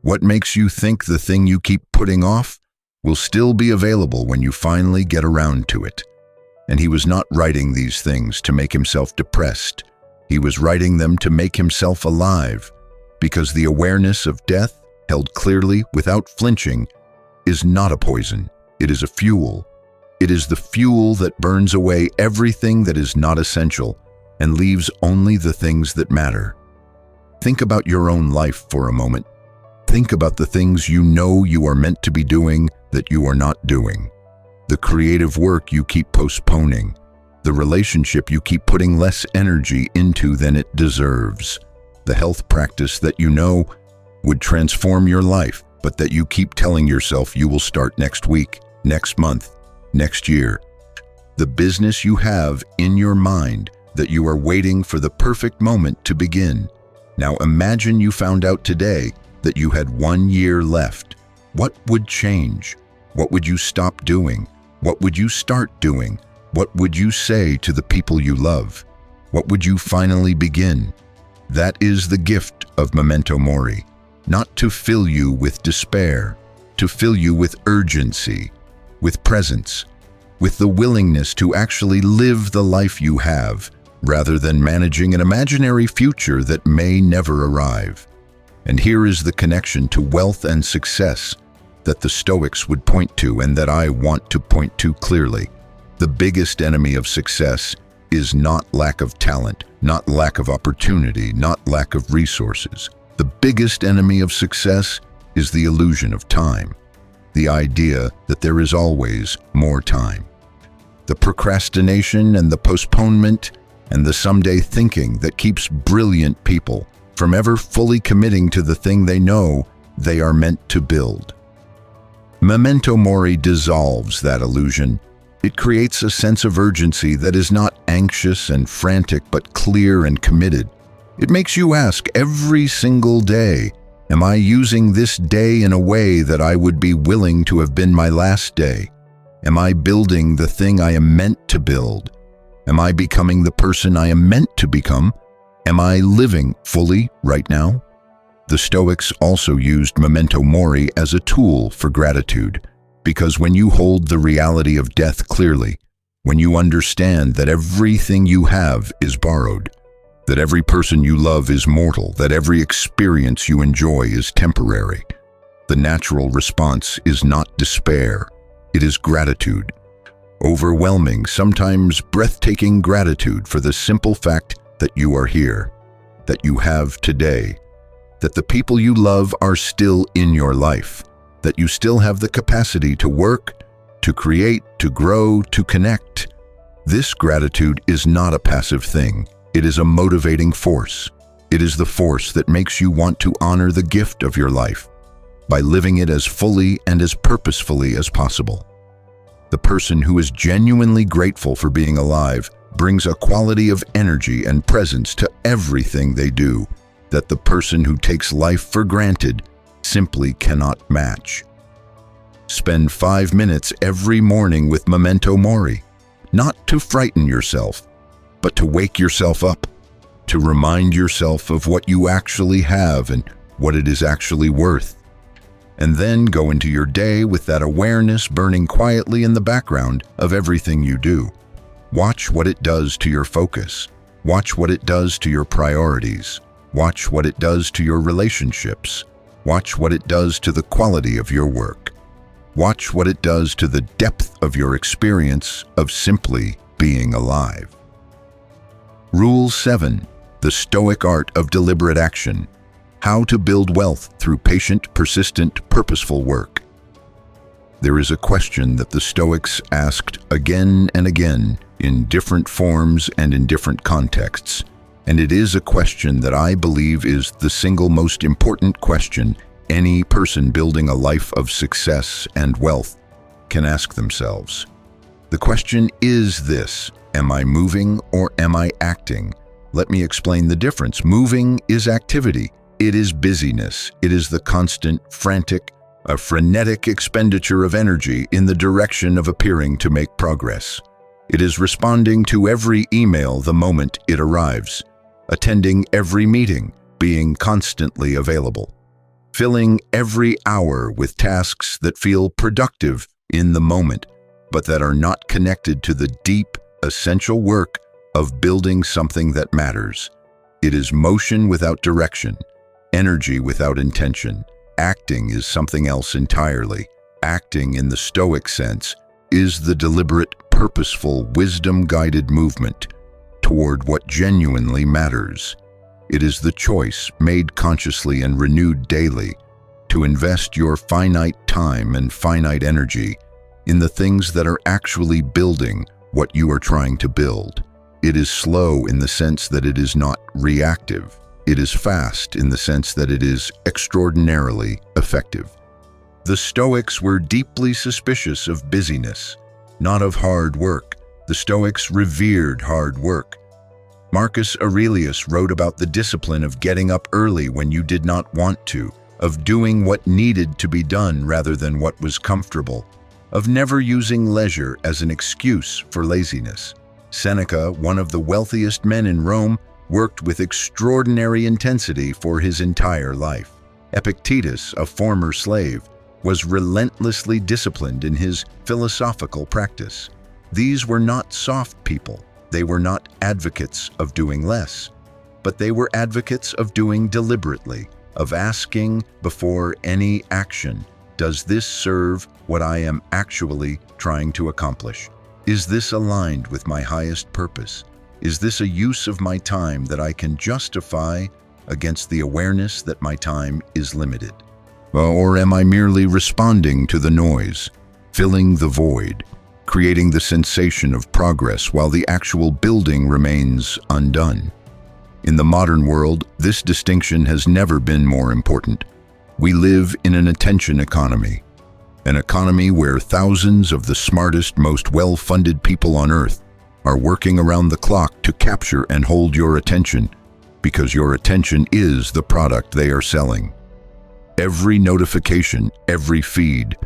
What makes you think the thing you keep putting off will still be available when you finally get around to it? And he was not writing these things to make himself depressed. He was writing them to make himself alive, because the awareness of death, held clearly without flinching, is not a poison. It is a fuel. It is the fuel that burns away everything that is not essential and leaves only the things that matter. Think about your own life for a moment. Think about the things you know you are meant to be doing that you are not doing. The creative work you keep postponing. The relationship you keep putting less energy into than it deserves. The health practice that you know would transform your life, but that you keep telling yourself you will start next week, next month, next year. The business you have in your mind that you are waiting for the perfect moment to begin. Now imagine you found out today that you had 1 year left. What would change? What would you stop doing? What would you start doing? What would you say to the people you love? What would you finally begin? That is the gift of Memento Mori, not to fill you with despair, to fill you with urgency, with presence, with the willingness to actually live the life you have, rather than managing an imaginary future that may never arrive. And here is the connection to wealth and success that the Stoics would point to and that I want to point to clearly. The biggest enemy of success is not lack of talent, not lack of opportunity, not lack of resources. The biggest enemy of success is the illusion of time, the idea that there is always more time. The procrastination and the postponement and the someday thinking that keeps brilliant people from ever fully committing to the thing they know they are meant to build. Memento Mori dissolves that illusion. It creates a sense of urgency that is not anxious and frantic but clear and committed. It makes you ask every single day, am I using this day in a way that I would be willing to have been my last day? Am I building the thing I am meant to build? Am I becoming the person I am meant to become? Am I living fully right now? The Stoics also used Memento Mori as a tool for gratitude, because when you hold the reality of death clearly, when you understand that everything you have is borrowed, that every person you love is mortal, that every experience you enjoy is temporary, the natural response is not despair, it is gratitude. Overwhelming, sometimes breathtaking gratitude for the simple fact that you are here, that you have today, that the people you love are still in your life, that you still have the capacity to work, to create, to grow, to connect. This gratitude is not a passive thing. It is a motivating force. It is the force that makes you want to honor the gift of your life by living it as fully and as purposefully as possible. The person who is genuinely grateful for being alive brings a quality of energy and presence to everything they do that the person who takes life for granted simply cannot match. Spend 5 minutes every morning with Memento Mori, not to frighten yourself, but to wake yourself up, to remind yourself of what you actually have and what it is actually worth. And then go into your day with that awareness burning quietly in the background of everything you do. Watch what it does to your focus. Watch what it does to your priorities. Watch what it does to your relationships. Watch what it does to the quality of your work. Watch what it does to the depth of your experience of simply being alive. Rule 7. The Stoic Art of Deliberate Action. How to build wealth through patient, persistent, purposeful work. There is a question that the Stoics asked again and again in different forms and in different contexts, and it is a question that I believe is the single most important question any person building a life of success and wealth can ask themselves. The question is this: am I moving or am I acting? Let me explain the difference. Moving is activity. It is busyness. It is the constant, frenetic expenditure of energy in the direction of appearing to make progress. It is responding to every email the moment it arrives, attending every meeting, being constantly available, filling every hour with tasks that feel productive in the moment, but that are not connected to the deep, essential work of building something that matters. It is motion without direction, energy without intention. Acting is something else entirely. Acting, in the Stoic sense, is the deliberate, purposeful, wisdom-guided movement toward what genuinely matters. It is the choice, made consciously and renewed daily, to invest your finite time and finite energy in the things that are actually building what you are trying to build. It is slow in the sense that it is not reactive. It is fast in the sense that it is extraordinarily effective. The Stoics were deeply suspicious of busyness, not of hard work. The Stoics revered hard work. Marcus Aurelius wrote about the discipline of getting up early when you did not want to, of doing what needed to be done rather than what was comfortable, of never using leisure as an excuse for laziness. Seneca, one of the wealthiest men in Rome, worked with extraordinary intensity for his entire life. Epictetus, a former slave, was relentlessly disciplined in his philosophical practice. These were not soft people. They were not advocates of doing less, but they were advocates of doing deliberately, of asking before any action, does this serve what I am actually trying to accomplish? Is this aligned with my highest purpose? Is this a use of my time that I can justify against the awareness that my time is limited? Or am I merely responding to the noise, filling the void, creating the sensation of progress while the actual building remains undone? In the modern world, this distinction has never been more important. We live in an attention economy, an economy where thousands of the smartest, most well-funded people on earth are working around the clock to capture and hold your attention, because your attention is the product they are selling. Every notification, every feed,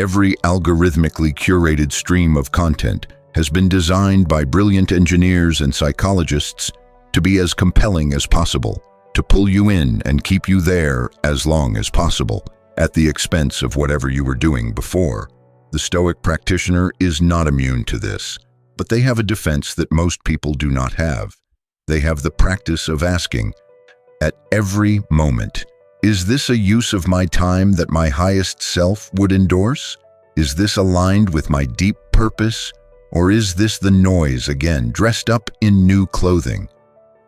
Every algorithmically curated stream of content has been designed by brilliant engineers and psychologists to be as compelling as possible, to pull you in and keep you there as long as possible, at the expense of whatever you were doing before. The Stoic practitioner is not immune to this, but they have a defense that most people do not have. They have the practice of asking, at every moment, is this a use of my time that my highest self would endorse? Is this aligned with my deep purpose? Or is this the noise again, dressed up in new clothing?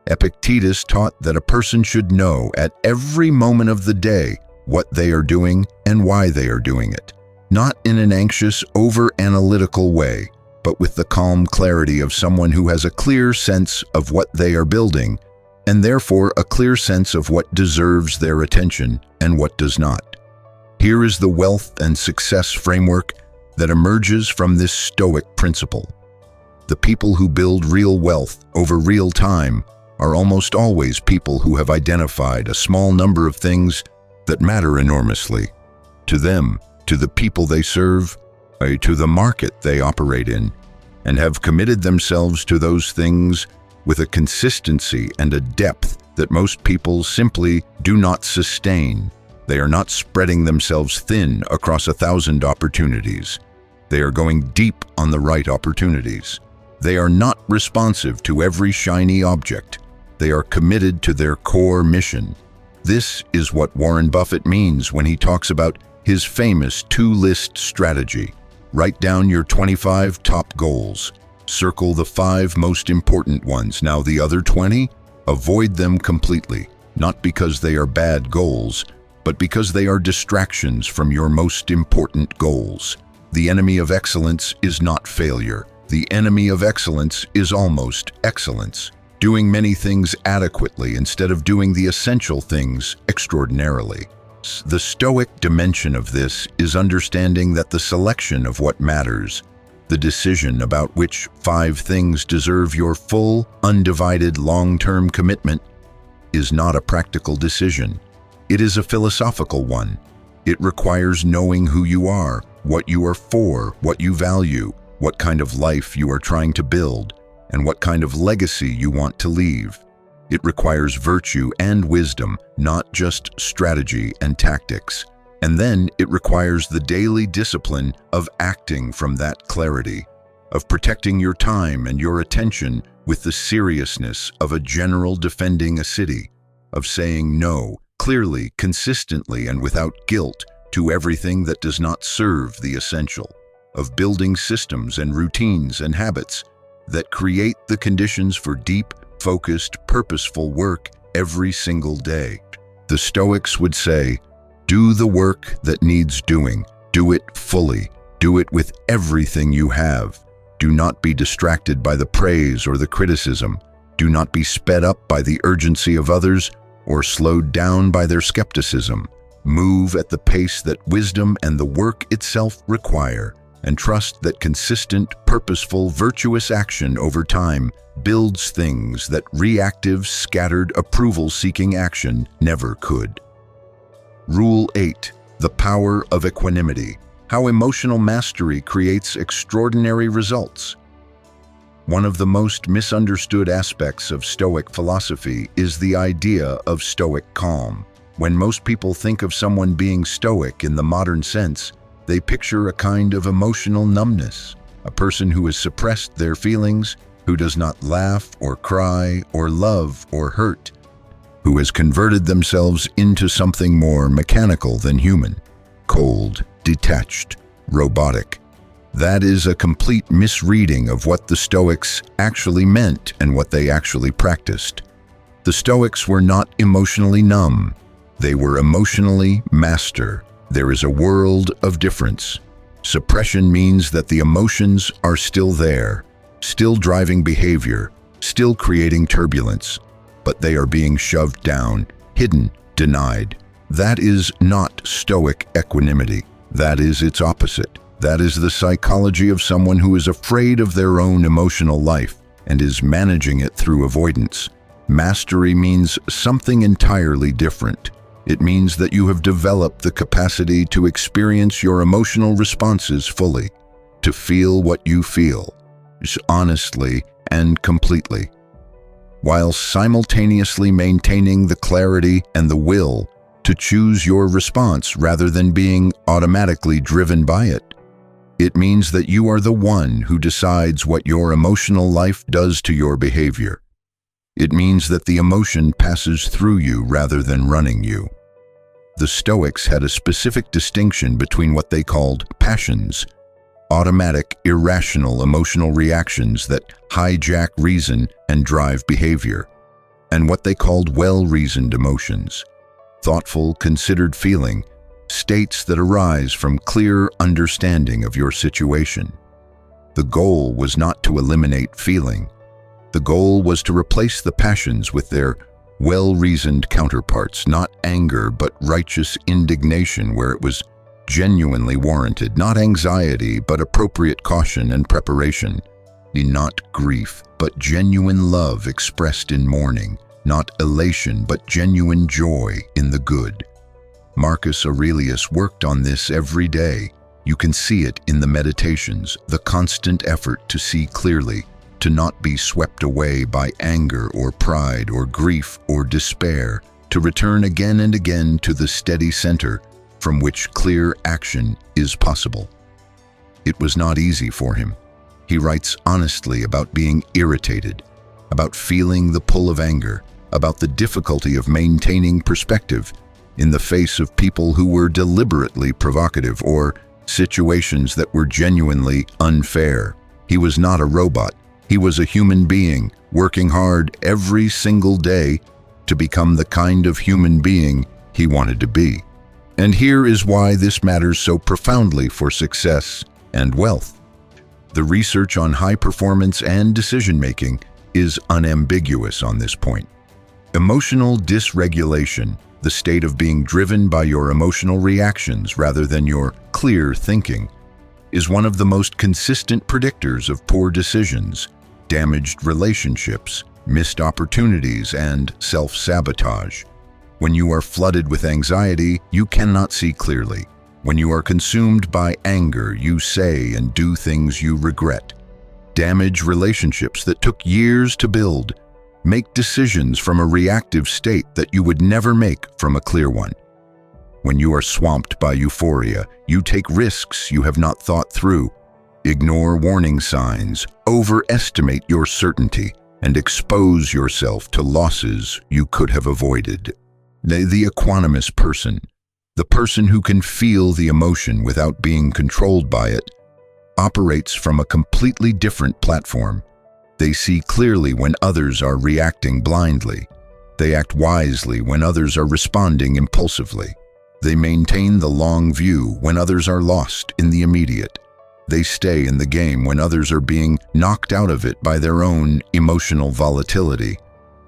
Epictetus taught that a person should know at every moment of the day what they are doing and why they are doing it, not in an anxious, over-analytical way, but with the calm clarity of someone who has a clear sense of what they are building, and therefore a clear sense of what deserves their attention and what does not. Here is the wealth and success framework that emerges from this Stoic principle. The people who build real wealth over real time are almost always people who have identified a small number of things that matter enormously to them, to the people they serve, to the market they operate in, and have committed themselves to those things with a consistency and a depth that most people simply do not sustain. They are not spreading themselves thin across 1,000 opportunities. They are going deep on the right opportunities. They are not responsive to every shiny object. They are committed to their core mission. This is what Warren Buffett means when he talks about his famous two-list strategy. Write down your 25 top goals. Circle the 5 most important ones. Now the other 20, avoid them completely, not because they are bad goals, but because they are distractions from your most important goals. The enemy of excellence is not failure. The enemy of excellence is almost excellence. Doing many things adequately instead of doing the essential things extraordinarily. The Stoic dimension of this is understanding that the selection of what matters, the decision about which 5 things deserve your full, undivided, long-term commitment, is not a practical decision. It is a philosophical one. It requires knowing who you are, what you are for, what you value, what kind of life you are trying to build, and what kind of legacy you want to leave. It requires virtue and wisdom, not just strategy and tactics. And then it requires the daily discipline of acting from that clarity, of protecting your time and your attention with the seriousness of a general defending a city, of saying no, clearly, consistently, and without guilt to everything that does not serve the essential, of building systems and routines and habits that create the conditions for deep, focused, purposeful work every single day. The Stoics would say, do the work that needs doing. Do it fully. Do it with everything you have. Do not be distracted by the praise or the criticism. Do not be sped up by the urgency of others or slowed down by their skepticism. Move at the pace that wisdom and the work itself require, and trust that consistent, purposeful, virtuous action over time builds things that reactive, scattered, approval-seeking action never could. Rule 8. The power of equanimity. How emotional mastery creates extraordinary results. One of the most misunderstood aspects of Stoic philosophy is the idea of Stoic calm. When most people think of someone being Stoic in the modern sense, they picture a kind of emotional numbness, a person who has suppressed their feelings, who does not laugh or cry or love or hurt, who has converted themselves into something more mechanical than human, cold, detached, robotic. That is a complete misreading of what the Stoics actually meant and what they actually practiced. The Stoics were not emotionally numb. They were emotionally master. There is a world of difference. Suppression means that the emotions are still there, still driving behavior, still creating turbulence, but they are being shoved down, hidden, denied. That is not Stoic equanimity. That is its opposite. That is the psychology of someone who is afraid of their own emotional life and is managing it through avoidance. Mastery means something entirely different. It means that you have developed the capacity to experience your emotional responses fully, to feel what you feel, honestly and completely, while simultaneously maintaining the clarity and the will to choose your response rather than being automatically driven by it. It means that you are the one who decides what your emotional life does to your behavior. It means that the emotion passes through you rather than running you. The Stoics had a specific distinction between what they called passions, automatic, irrational emotional reactions that hijack reason and drive behavior, and what they called well-reasoned emotions, thoughtful, considered feeling, states that arise from clear understanding of your situation. The goal was not to eliminate feeling. The goal was to replace the passions with their well-reasoned counterparts, not anger but righteous indignation where it was genuinely warranted, not anxiety but appropriate caution and preparation, not grief but genuine love expressed in mourning, not elation but genuine joy in the good. Marcus Aurelius worked on this every day. You can see it in the Meditations, the constant effort to see clearly, to not be swept away by anger or pride or grief or despair, to return again and again to the steady center from which clear action is possible. It was not easy for him. He writes honestly about being irritated, about feeling the pull of anger, about the difficulty of maintaining perspective in the face of people who were deliberately provocative or situations that were genuinely unfair. He was not a robot. He was a human being working hard every single day to become the kind of human being he wanted to be. And here is why this matters so profoundly for success and wealth. The research on high performance and decision-making is unambiguous on this point. Emotional dysregulation, the state of being driven by your emotional reactions rather than your clear thinking, is one of the most consistent predictors of poor decisions, damaged relationships, missed opportunities, and self-sabotage. When you are flooded with anxiety, you cannot see clearly. When you are consumed by anger, you say and do things you regret. Damage relationships that took years to build. Make decisions from a reactive state that you would never make from a clear one. When you are swamped by euphoria, you take risks you have not thought through, ignore warning signs, overestimate your certainty, and expose yourself to losses you could have avoided. The equanimous person, the person who can feel the emotion without being controlled by it, operates from a completely different platform. They see clearly when others are reacting blindly. They act wisely when others are responding impulsively. They maintain the long view when others are lost in the immediate. They stay in the game when others are being knocked out of it by their own emotional volatility.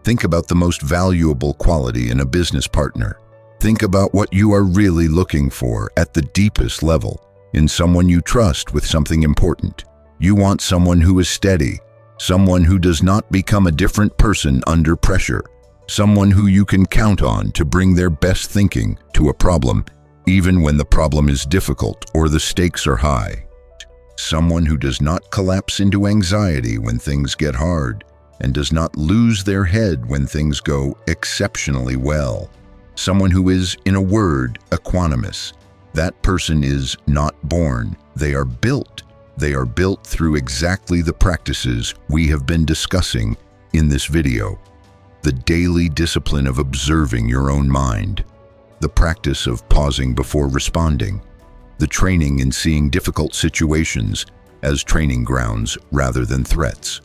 Think about the most valuable quality in a business partner. Think about what you are really looking for at the deepest level in someone you trust with something important. You want someone who is steady, someone who does not become a different person under pressure, someone who you can count on to bring their best thinking to a problem, even when the problem is difficult or the stakes are high. Someone who does not collapse into anxiety when things get hard and does not lose their head when things go exceptionally well. Someone who is, in a word, equanimous. That person is not born. They are built. They are built through exactly the practices we have been discussing in this video. The daily discipline of observing your own mind, the practice of pausing before responding, the training in seeing difficult situations as training grounds rather than threats,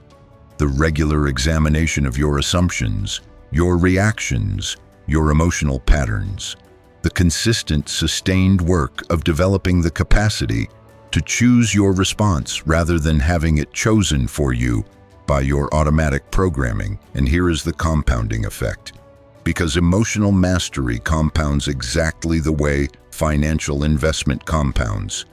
the regular examination of your assumptions, your reactions, your emotional patterns, the consistent, sustained work of developing the capacity to choose your response rather than having it chosen for you by your automatic programming. And here is the compounding effect. Because emotional mastery compounds exactly the way financial investment compounds.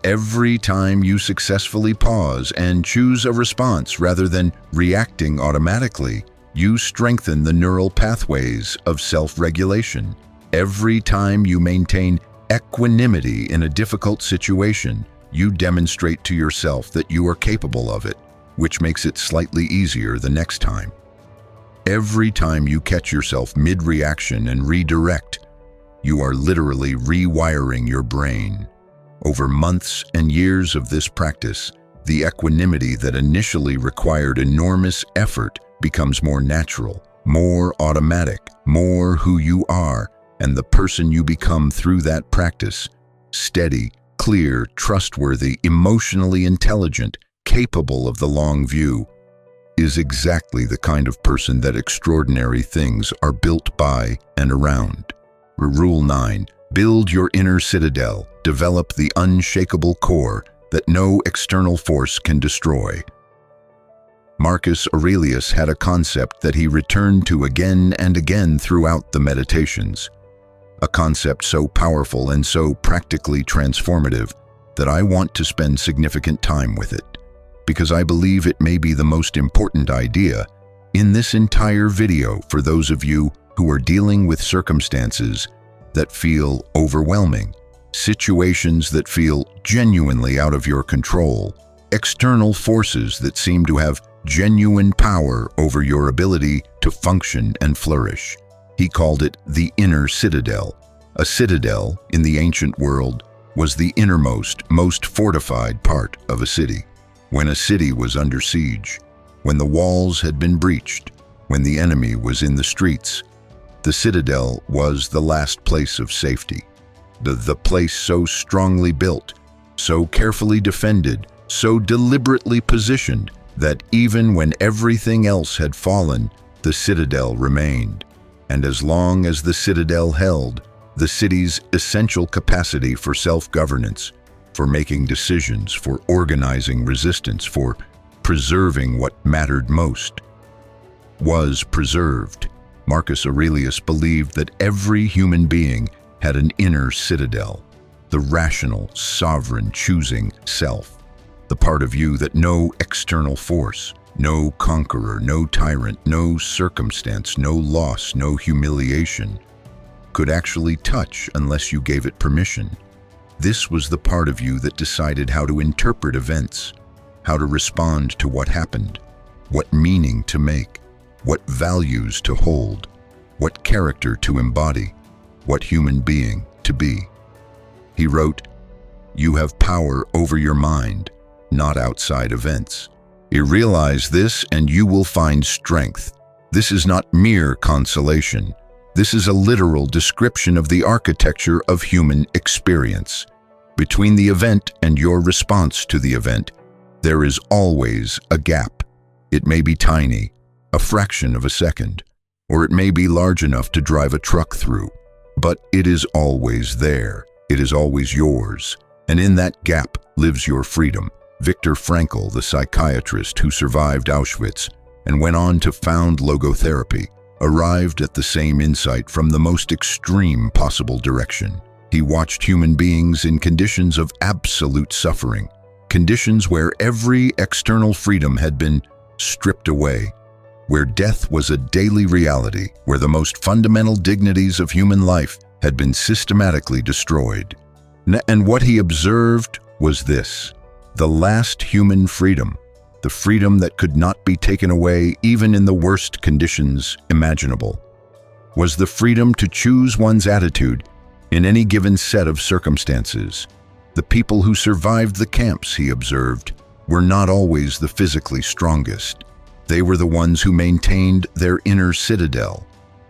Every time you successfully pause and choose a response rather than reacting automatically, you strengthen the neural pathways of self-regulation. Every time you maintain equanimity in a difficult situation, you demonstrate to yourself that you are capable of it, which makes it slightly easier the next time. Every time you catch yourself mid-reaction and redirect, you are literally rewiring your brain. Over months and years of this practice, the equanimity that initially required enormous effort becomes more natural, more automatic, more who you are, and the person you become through that practice, steady, clear, trustworthy, emotionally intelligent, capable of the long view, is exactly the kind of person that extraordinary things are built by and around. Rule 9. Build your inner citadel. Develop the unshakable core that no external force can destroy. Marcus Aurelius had a concept that he returned to again and again throughout the Meditations. A concept so powerful and so practically transformative that I want to spend significant time with it, because I believe it may be the most important idea in this entire video for those of you who are dealing with circumstances that feel overwhelming, situations that feel genuinely out of your control, external forces that seem to have genuine power over your ability to function and flourish. He called it the Inner Citadel. A citadel, in the ancient world, was the innermost, most fortified part of a city. When a city was under siege, when the walls had been breached, when the enemy was in the streets, the citadel was the last place of safety. The place so strongly built, so carefully defended, so deliberately positioned that even when everything else had fallen, the citadel remained. And as long as the citadel held, the city's essential capacity for self-governance, for making decisions, for organizing resistance, for preserving what mattered most, was preserved. Marcus Aurelius believed that every human being had an inner citadel, the rational, sovereign, choosing self, the part of you that no external force, no conqueror, no tyrant, no circumstance, no loss, no humiliation could actually touch unless you gave it permission. This was the part of you that decided how to interpret events, how to respond to what happened, what meaning to make, what values to hold, what character to embody, what human being to be. He wrote, "You have power over your mind, not outside events. You realize this and you will find strength. This is not mere consolation. This is a literal description of the architecture of human experience. Between the event and your response to the event, there is always a gap. It may be tiny, a fraction of a second, or it may be large enough to drive a truck through, but it is always there. It is always yours, and in that gap lives your freedom." Viktor Frankl, the psychiatrist who survived Auschwitz and went on to found logotherapy, arrived at the same insight from the most extreme possible direction. He watched human beings in conditions of absolute suffering, conditions where every external freedom had been stripped away, where death was a daily reality, where the most fundamental dignities of human life had been systematically destroyed. And what he observed was this: the last human freedom, the freedom that could not be taken away even in the worst conditions imaginable, was the freedom to choose one's attitude in any given set of circumstances. The people who survived the camps, he observed, were not always the physically strongest. They were the ones who maintained their inner citadel,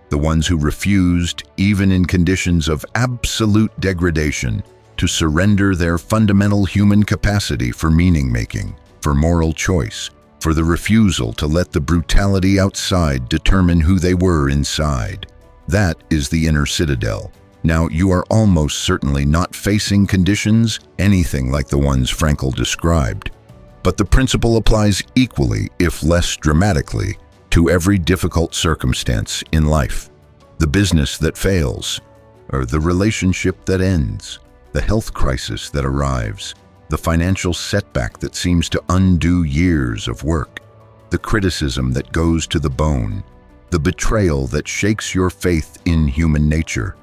the ones who refused, even in conditions of absolute degradation, to surrender their fundamental human capacity for meaning-making, for moral choice, for the refusal to let the brutality outside determine who they were inside. That is the inner citadel. Now, you are almost certainly not facing conditions anything like the ones Frankl described, but the principle applies equally, if less dramatically, to every difficult circumstance in life. The business that fails, or the relationship that ends, the health crisis that arrives, the financial setback that seems to undo years of work, the criticism that goes to the bone, the betrayal that shakes your faith in human nature.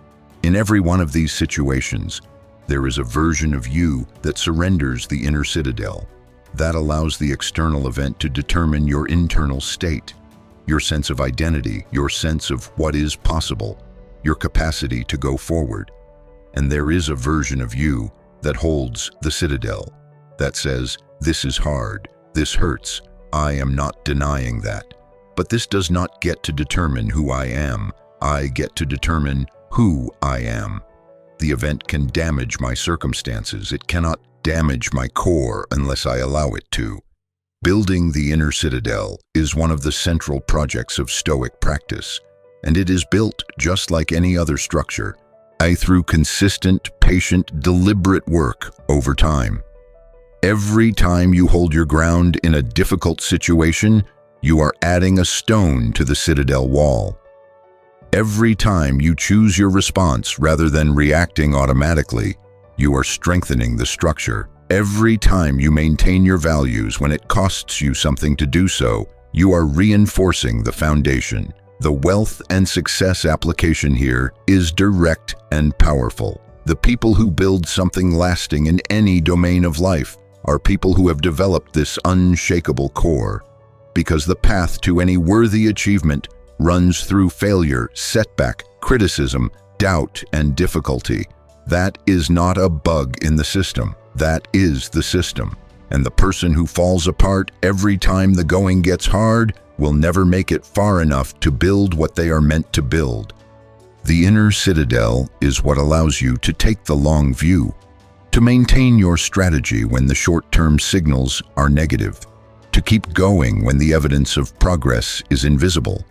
In every one of these situations, there is a version of you that surrenders the inner citadel. That allows the external event to determine your internal state, your sense of identity, your sense of what is possible, your capacity to go forward. And there is a version of you that holds the citadel, that says, this is hard, this hurts, I am not denying that. But this does not get to determine who I am. I get to determine who I am. The event can damage my circumstances. It cannot damage my core unless I allow it to. Building the inner citadel is one of the central projects of Stoic practice, and it is built just like any other structure, through consistent, patient, deliberate work over time. Every time you hold your ground in a difficult situation, you are adding a stone to the citadel wall. Every time you choose your response rather than reacting automatically, you are strengthening the structure. Every time you maintain your values when it costs you something to do so, you are reinforcing the foundation. The wealth and success application here is direct and powerful. The people who build something lasting in any domain of life are people who have developed this unshakable core, because the path to any worthy achievement runs through failure, setback, criticism, doubt, and difficulty. That is not a bug in the system. That is the system. And the person who falls apart every time the going gets hard will never make it far enough to build what they are meant to build. The inner citadel is what allows you to take the long view, to maintain your strategy when the short-term signals are negative, to keep going when the evidence of progress is invisible,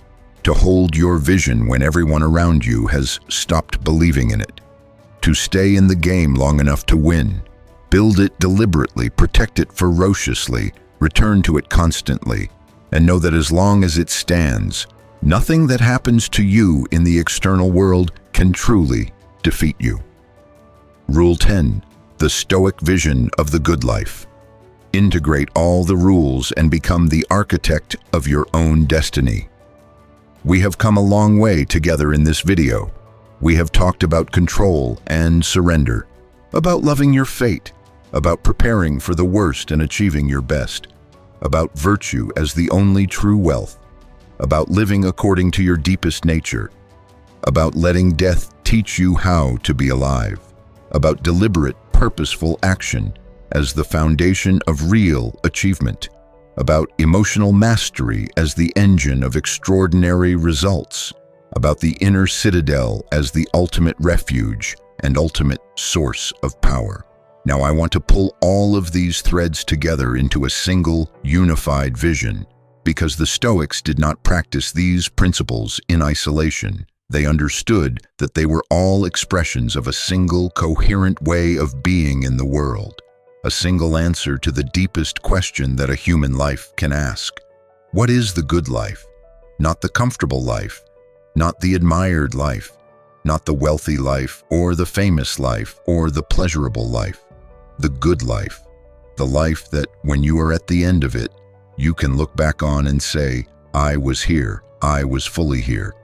to hold your vision when everyone around you has stopped believing in it, to stay in the game long enough to win. Build it deliberately, protect it ferociously, return to it constantly, and know that as long as it stands, nothing that happens to you in the external world can truly defeat you. Rule 10. The Stoic vision of the good life. Integrate all the rules and become the architect of your own destiny. We have come a long way together in this video. We have talked about control and surrender, about loving your fate, about preparing for the worst and achieving your best, about virtue as the only true wealth, about living according to your deepest nature, about letting death teach you how to be alive, about deliberate, purposeful action as the foundation of real achievement, about emotional mastery as the engine of extraordinary results, about the inner citadel as the ultimate refuge and ultimate source of power. Now I want to pull all of these threads together into a single, unified vision, because the Stoics did not practice these principles in isolation. They understood that they were all expressions of a single, coherent way of being in the world, a single answer to the deepest question that a human life can ask. What is the good life? Not the comfortable life, not the admired life, not the wealthy life or the famous life or the pleasurable life. The good life, the life that when you are at the end of it, you can look back on and say, I was here, I was fully here.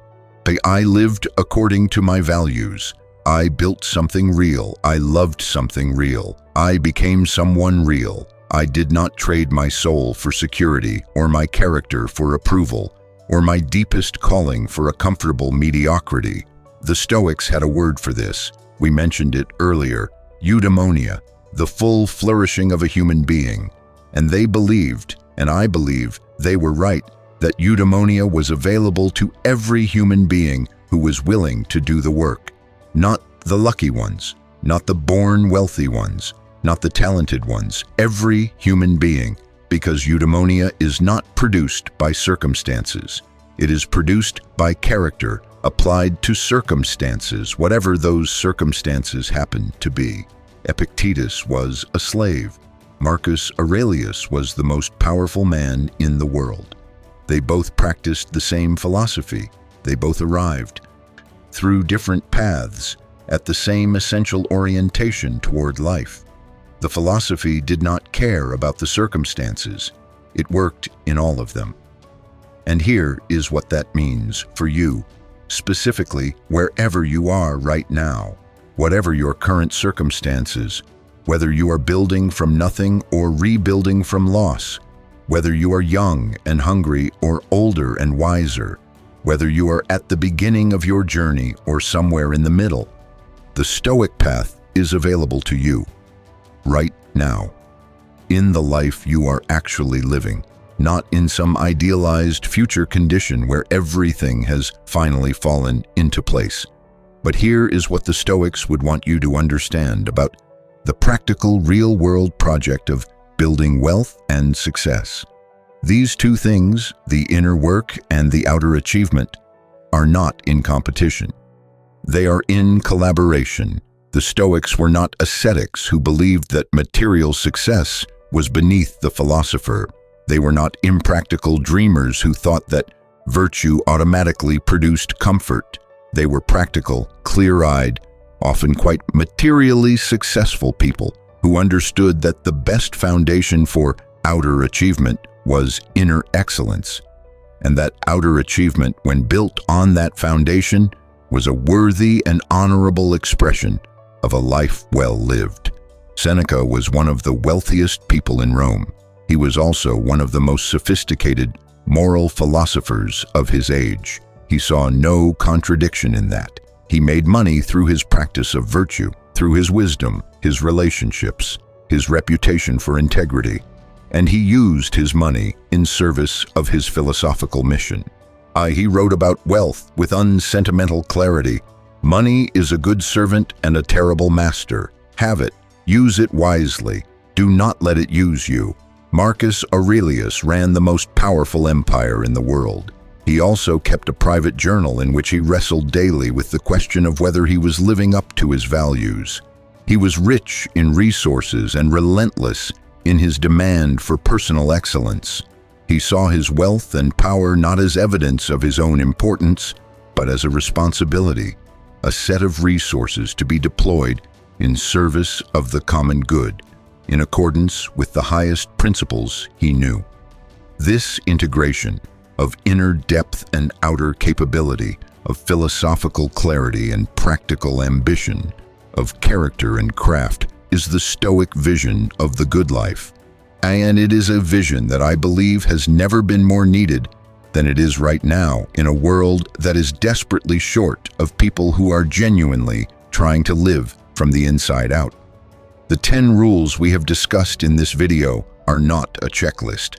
I lived according to my values. I built something real. I loved something real. I became someone real. I did not trade my soul for security or my character for approval or my deepest calling for a comfortable mediocrity. The Stoics had a word for this. We mentioned it earlier, eudaimonia, the full flourishing of a human being. And they believed, and I believe they were right, that eudaimonia was available to every human being who was willing to do the work. Not the lucky ones, not the born wealthy ones, not the talented ones, every human being, because eudaimonia is not produced by circumstances. It is produced by character, applied to circumstances, whatever those circumstances happen to be. Epictetus was a slave. Marcus Aurelius was the most powerful man in the world. They both practiced the same philosophy. They both arrived through different paths at the same essential orientation toward life. The philosophy did not care about the circumstances. It worked in all of them. And here is what that means for you. specifically wherever you are right now, whatever your current circumstances, whether you are building from nothing or rebuilding from loss, whether you are young and hungry or older and wiser, whether you are at the beginning of your journey or somewhere in the middle. The Stoic path is available to you right now, in the life you are actually living, not in some idealized future condition where everything has finally fallen into place. But here is what the Stoics would want you to understand about the practical, real-world project of building wealth and success. These two things, the inner work and the outer achievement, are not in competition. They are in collaboration. The Stoics were not ascetics who believed that material success was beneath the philosopher. They were not impractical dreamers who thought that virtue automatically produced comfort. They were practical, clear-eyed, often quite materially successful people who understood that the best foundation for outer achievement was inner excellence, and that outer achievement, when built on that foundation, was a worthy and honorable expression of a life well lived. Seneca was one of the wealthiest people in Rome. He was also one of the most sophisticated moral philosophers of his age. He saw no contradiction in that. He made money through his practice of virtue, through his wisdom, his relationships, his reputation for integrity, and he used his money in service of his philosophical mission. He wrote about wealth with unsentimental clarity. Money is a good servant and a terrible master. Have it, use it wisely. Do not let it use you. Marcus Aurelius ran the most powerful empire in the world. He also kept a private journal in which he wrestled daily with the question of whether he was living up to his values. He was rich in resources and relentless in his demand for personal excellence. He saw his wealth and power not as evidence of his own importance, but as a responsibility, a set of resources to be deployed in service of the common good, in accordance with the highest principles he knew. This integration of inner depth and outer capability, of philosophical clarity and practical ambition, of character and craft, is the Stoic vision of the good life. And it is a vision that I believe has never been more needed than it is right now in a world that is desperately short of people who are genuinely trying to live from the inside out. The 10 rules we have discussed in this video are not a checklist.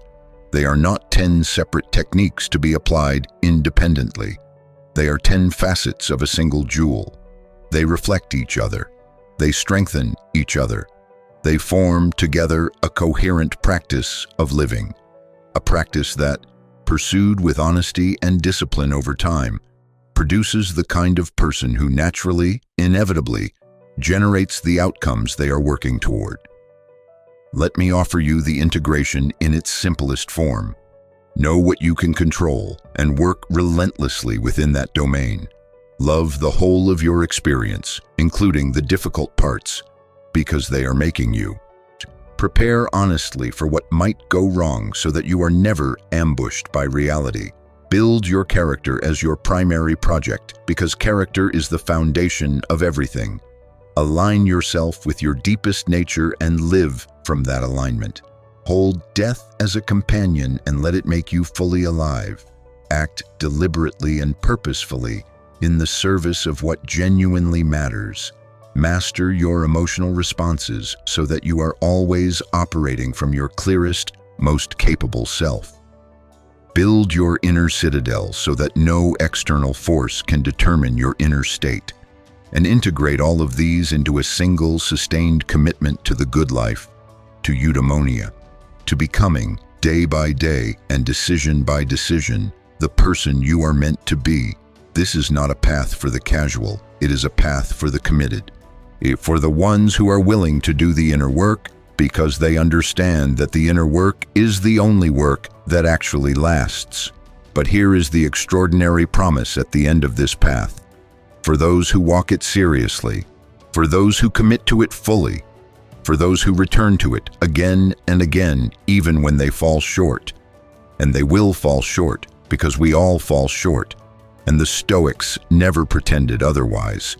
They are not 10 separate techniques to be applied independently. They are 10 facets of a single jewel. They reflect each other. They strengthen each other. They form together a coherent practice of living, a practice that, pursued with honesty and discipline over time, produces the kind of person who naturally, inevitably, generates the outcomes they are working toward. Let me offer you the integration in its simplest form. Know what you can control and work relentlessly within that domain. Love the whole of your experience, including the difficult parts, because they are making you. Prepare honestly for what might go wrong so that you are never ambushed by reality. Build your character as your primary project, because character is the foundation of everything. Align yourself with your deepest nature and live from that alignment. Hold death as a companion and let it make you fully alive. Act deliberately and purposefully in the service of what genuinely matters. Master your emotional responses so that you are always operating from your clearest, most capable self. Build your inner citadel so that no external force can determine your inner state, and integrate all of these into a single, sustained commitment to the good life, to eudaimonia, to becoming, day by day and decision by decision, the person you are meant to be. This is not a path for the casual, it is a path for the committed. For the ones who are willing to do the inner work, because they understand that the inner work is the only work that actually lasts. But here is the extraordinary promise at the end of this path. For those who walk it seriously, for those who commit to it fully, for those who return to it again and again, even when they fall short. And they will fall short, because we all fall short. and the Stoics never pretended otherwise.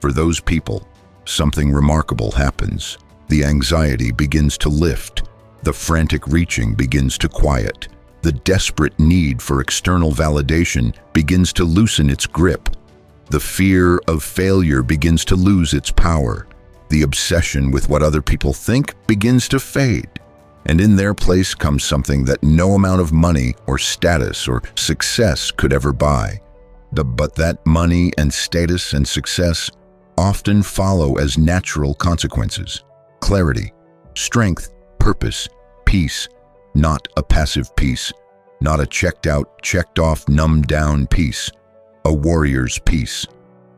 For those people, something remarkable happens. The anxiety begins to lift, the frantic reaching begins to quiet, the desperate need for external validation begins to loosen its grip, the fear of failure begins to lose its power, the obsession with what other people think begins to fade, and in their place comes something that no amount of money or status or success could ever buy. But that money and status and success often follow as natural consequences. Clarity, strength, purpose, peace, not a passive peace, not a checked out, checked off, numbed down peace, a warrior's peace,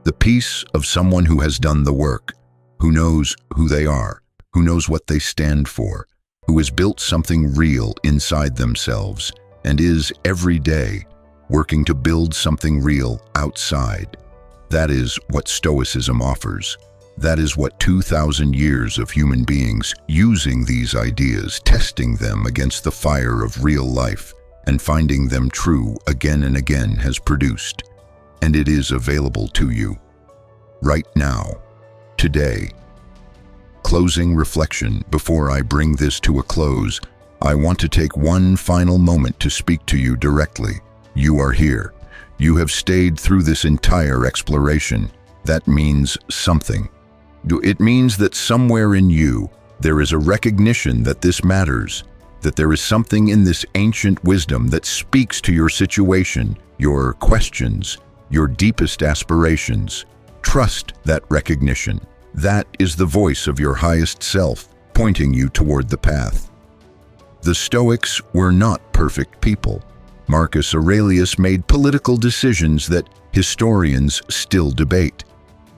the peace of someone who has done the work, who knows who they are, who knows what they stand for, who has built something real inside themselves and is every day working to build something real outside. That is what Stoicism offers. That is what 2,000 years of human beings using these ideas, testing them against the fire of real life, and finding them true again and again has produced. And it is available to you. Right now. Today. Closing reflection. Before I bring this to a close, I want to take one final moment to speak to you directly. You are here. You have stayed through this entire exploration. That means something. It means that somewhere in you, there is a recognition that this matters, that there is something in this ancient wisdom that speaks to your situation, your questions, your deepest aspirations. Trust that recognition. That is the voice of your highest self, pointing you toward the path. The Stoics were not perfect people. Marcus Aurelius made political decisions that historians still debate.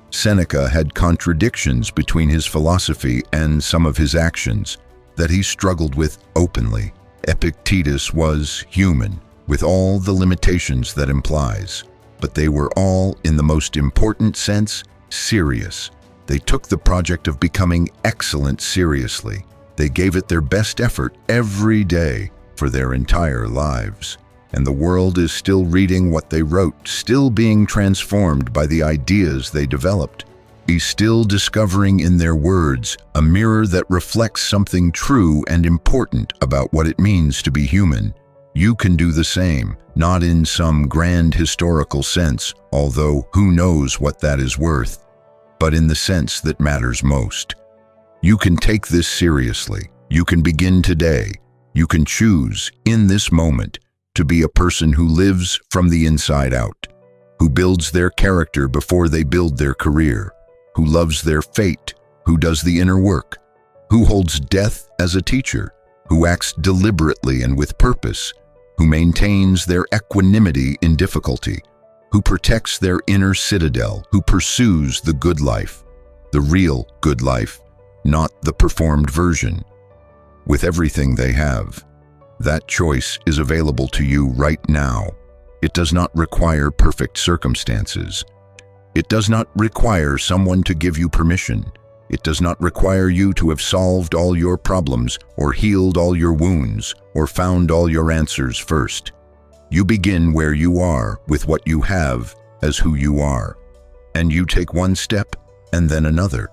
Seneca had contradictions between his philosophy and some of his actions that he struggled with openly. Epictetus was human, with all the limitations that implies, but they were all, in the most important sense, serious. They took the project of becoming excellent seriously. They gave it their best effort every day for their entire lives. And the world is still reading what they wrote, still being transformed by the ideas they developed. Is still discovering in their words a mirror that reflects something true and important about what it means to be human. You can do the same, not in some grand historical sense, although who knows what that is worth, but in the sense that matters most. You can take this seriously. You can begin today. You can choose, in this moment, to be a person who lives from the inside out, who builds their character before they build their career, who loves their fate, who does the inner work, who holds death as a teacher, who acts deliberately and with purpose, who maintains their equanimity in difficulty, who protects their inner citadel, who pursues the good life, the real good life, not the performed version, with everything they have. That choice is available to you right now. It does not require perfect circumstances. It does not require someone to give you permission. It does not require you to have solved all your problems or healed all your wounds or found all your answers first. You begin where you are with what you have as who you are. And you take one step and then another,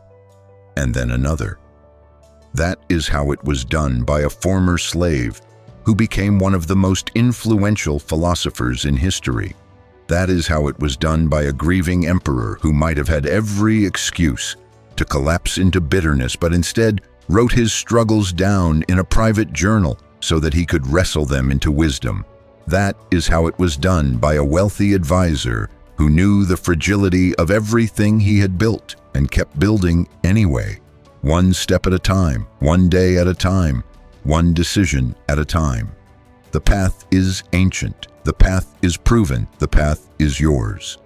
and then another. That is how it was done by a former slave who became one of the most influential philosophers in history. That is how it was done by a grieving emperor who might have had every excuse to collapse into bitterness, but instead wrote his struggles down in a private journal so that he could wrestle them into wisdom. That is how it was done by a wealthy advisor who knew the fragility of everything he had built and kept building anyway, one step at a time, one day at a time, one decision at a time. The path is ancient. The path is proven. The path is yours.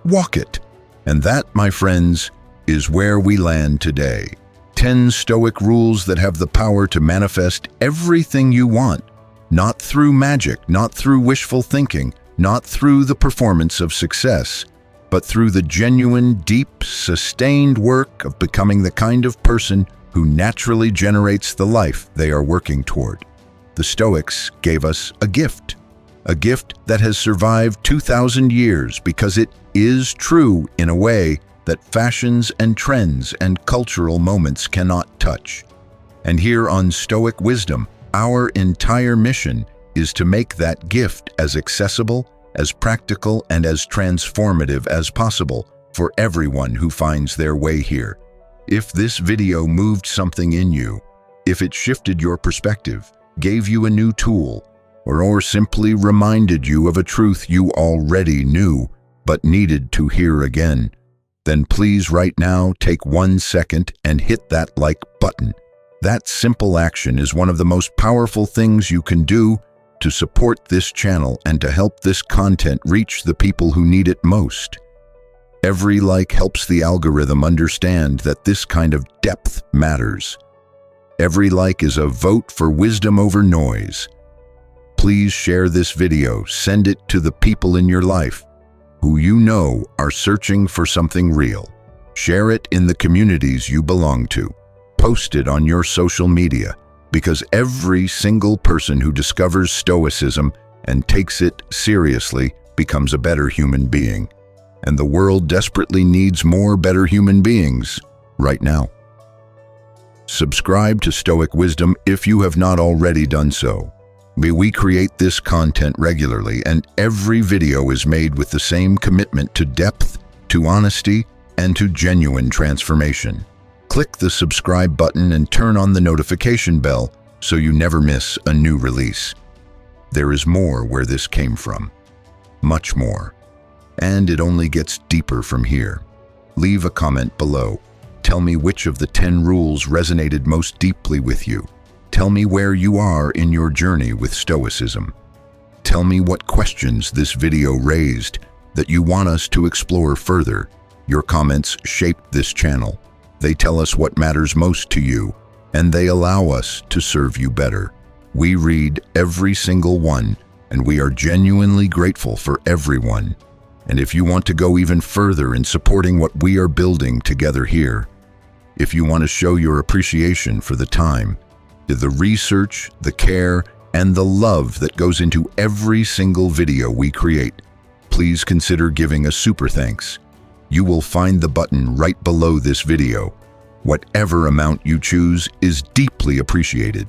Walk it. And that, my friends, is where we land today. 10 Stoic rules that have the power to manifest everything you want, not through magic, not through wishful thinking, not through the performance of success, but through the genuine, deep, sustained work of becoming the kind of person who naturally generates the life they are working toward. The Stoics gave us a gift. a gift that has survived 2,000 years because it is true in a way that fashions and trends and cultural moments cannot touch. And here on Stoic Wisdom, our entire mission is to make that gift as accessible, as practical, and as transformative as possible for everyone who finds their way here. If this video moved something in you, if it shifted your perspective, gave you a new tool, or simply reminded you of a truth you already knew but needed to hear again, then please right now take 1 second and hit that like button. That simple action is one of the most powerful things you can do to support this channel and to help this content reach the people who need it most. Every like helps the algorithm understand that this kind of depth matters. Every like is a vote for wisdom over noise. Please share this video, send it to the people in your life who you know are searching for something real. Share it in the communities you belong to. Post it on your social media, because every single person who discovers Stoicism and takes it seriously becomes a better human being. And the world desperately needs more better human beings right now. Subscribe to Stoic Wisdom if you have not already done so. We create this content regularly, and every video is made with the same commitment to depth, to honesty, and to genuine transformation. Click the subscribe button and turn on the notification bell so you never miss a new release. There is more where this came from. Much more. And it only gets deeper from here. Leave a comment below. Tell me which of the 10 rules resonated most deeply with you. Tell me where you are in your journey with Stoicism. Tell me what questions this video raised that you want us to explore further. Your comments shape this channel. They tell us what matters most to you, and they allow us to serve you better. We read every single one, and we are genuinely grateful for everyone. And if you want to go even further in supporting what we are building together here, if you want to show your appreciation for the time, the research, the care, and the love that goes into every single video we create, please consider giving a super thanks. You will find the button right below this video. Whatever amount you choose is deeply appreciated.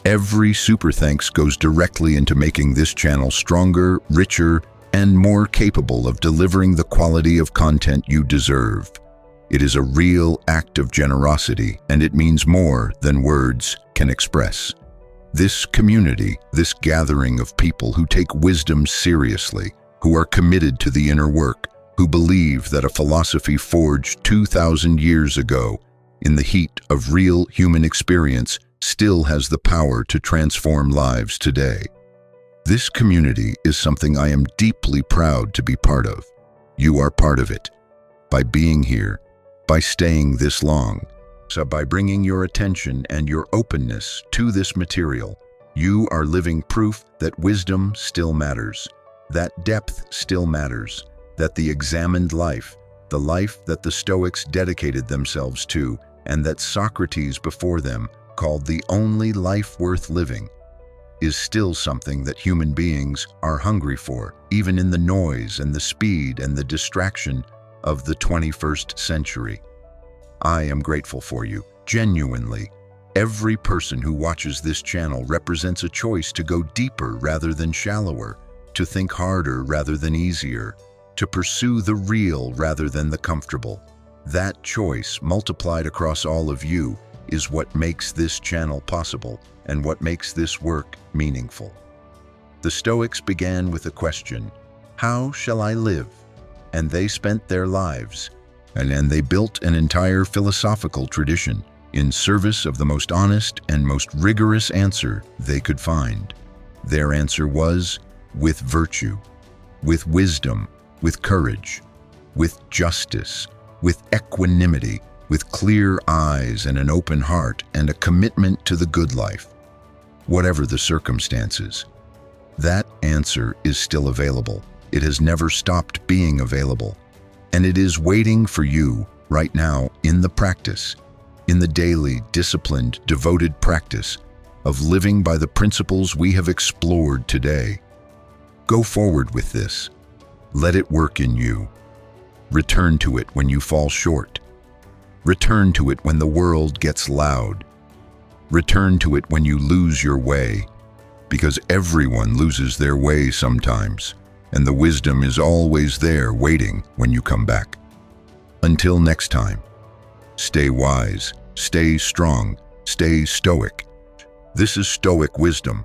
Every super thanks goes directly into making this channel stronger, richer, and more capable of delivering the quality of content you deserve. It is a real act of generosity, and it means more than words can express. This community, this gathering of people who take wisdom seriously, who are committed to the inner work, who believe that a philosophy forged 2,000 years ago in the heat of real human experience still has the power to transform lives today. This community is something I am deeply proud to be part of. You are part of it. By being here, by staying this long, so by bringing your attention and your openness to this material, you are living proof that wisdom still matters, that depth still matters, that the examined life, the life that the Stoics dedicated themselves to, and that Socrates before them called the only life worth living, is still something that human beings are hungry for, even in the noise and the speed and the distraction of the 21st century. I am grateful for you, genuinely. Every person who watches this channel represents a choice to go deeper rather than shallower, to think harder rather than easier, to pursue the real rather than the comfortable. That choice, multiplied across all of you, is what makes this channel possible and what makes this work meaningful. The Stoics began with a question, how shall I live? And they spent their lives, and they built an entire philosophical tradition in service of the most honest and most rigorous answer they could find. Their answer was with virtue, with wisdom, with courage, with justice, with equanimity, with clear eyes and an open heart and a commitment to the good life. Whatever the circumstances, that answer is still available. It has never stopped being available. And it is waiting for you right now in the practice, in the daily, disciplined, devoted practice of living by the principles we have explored today. Go forward with this. Let it work in you. Return to it when you fall short. Return to it when the world gets loud. Return to it when you lose your way, because everyone loses their way sometimes, and the wisdom is always there waiting when you come back. Until next time, stay wise, stay strong, stay stoic. This is Stoic Wisdom,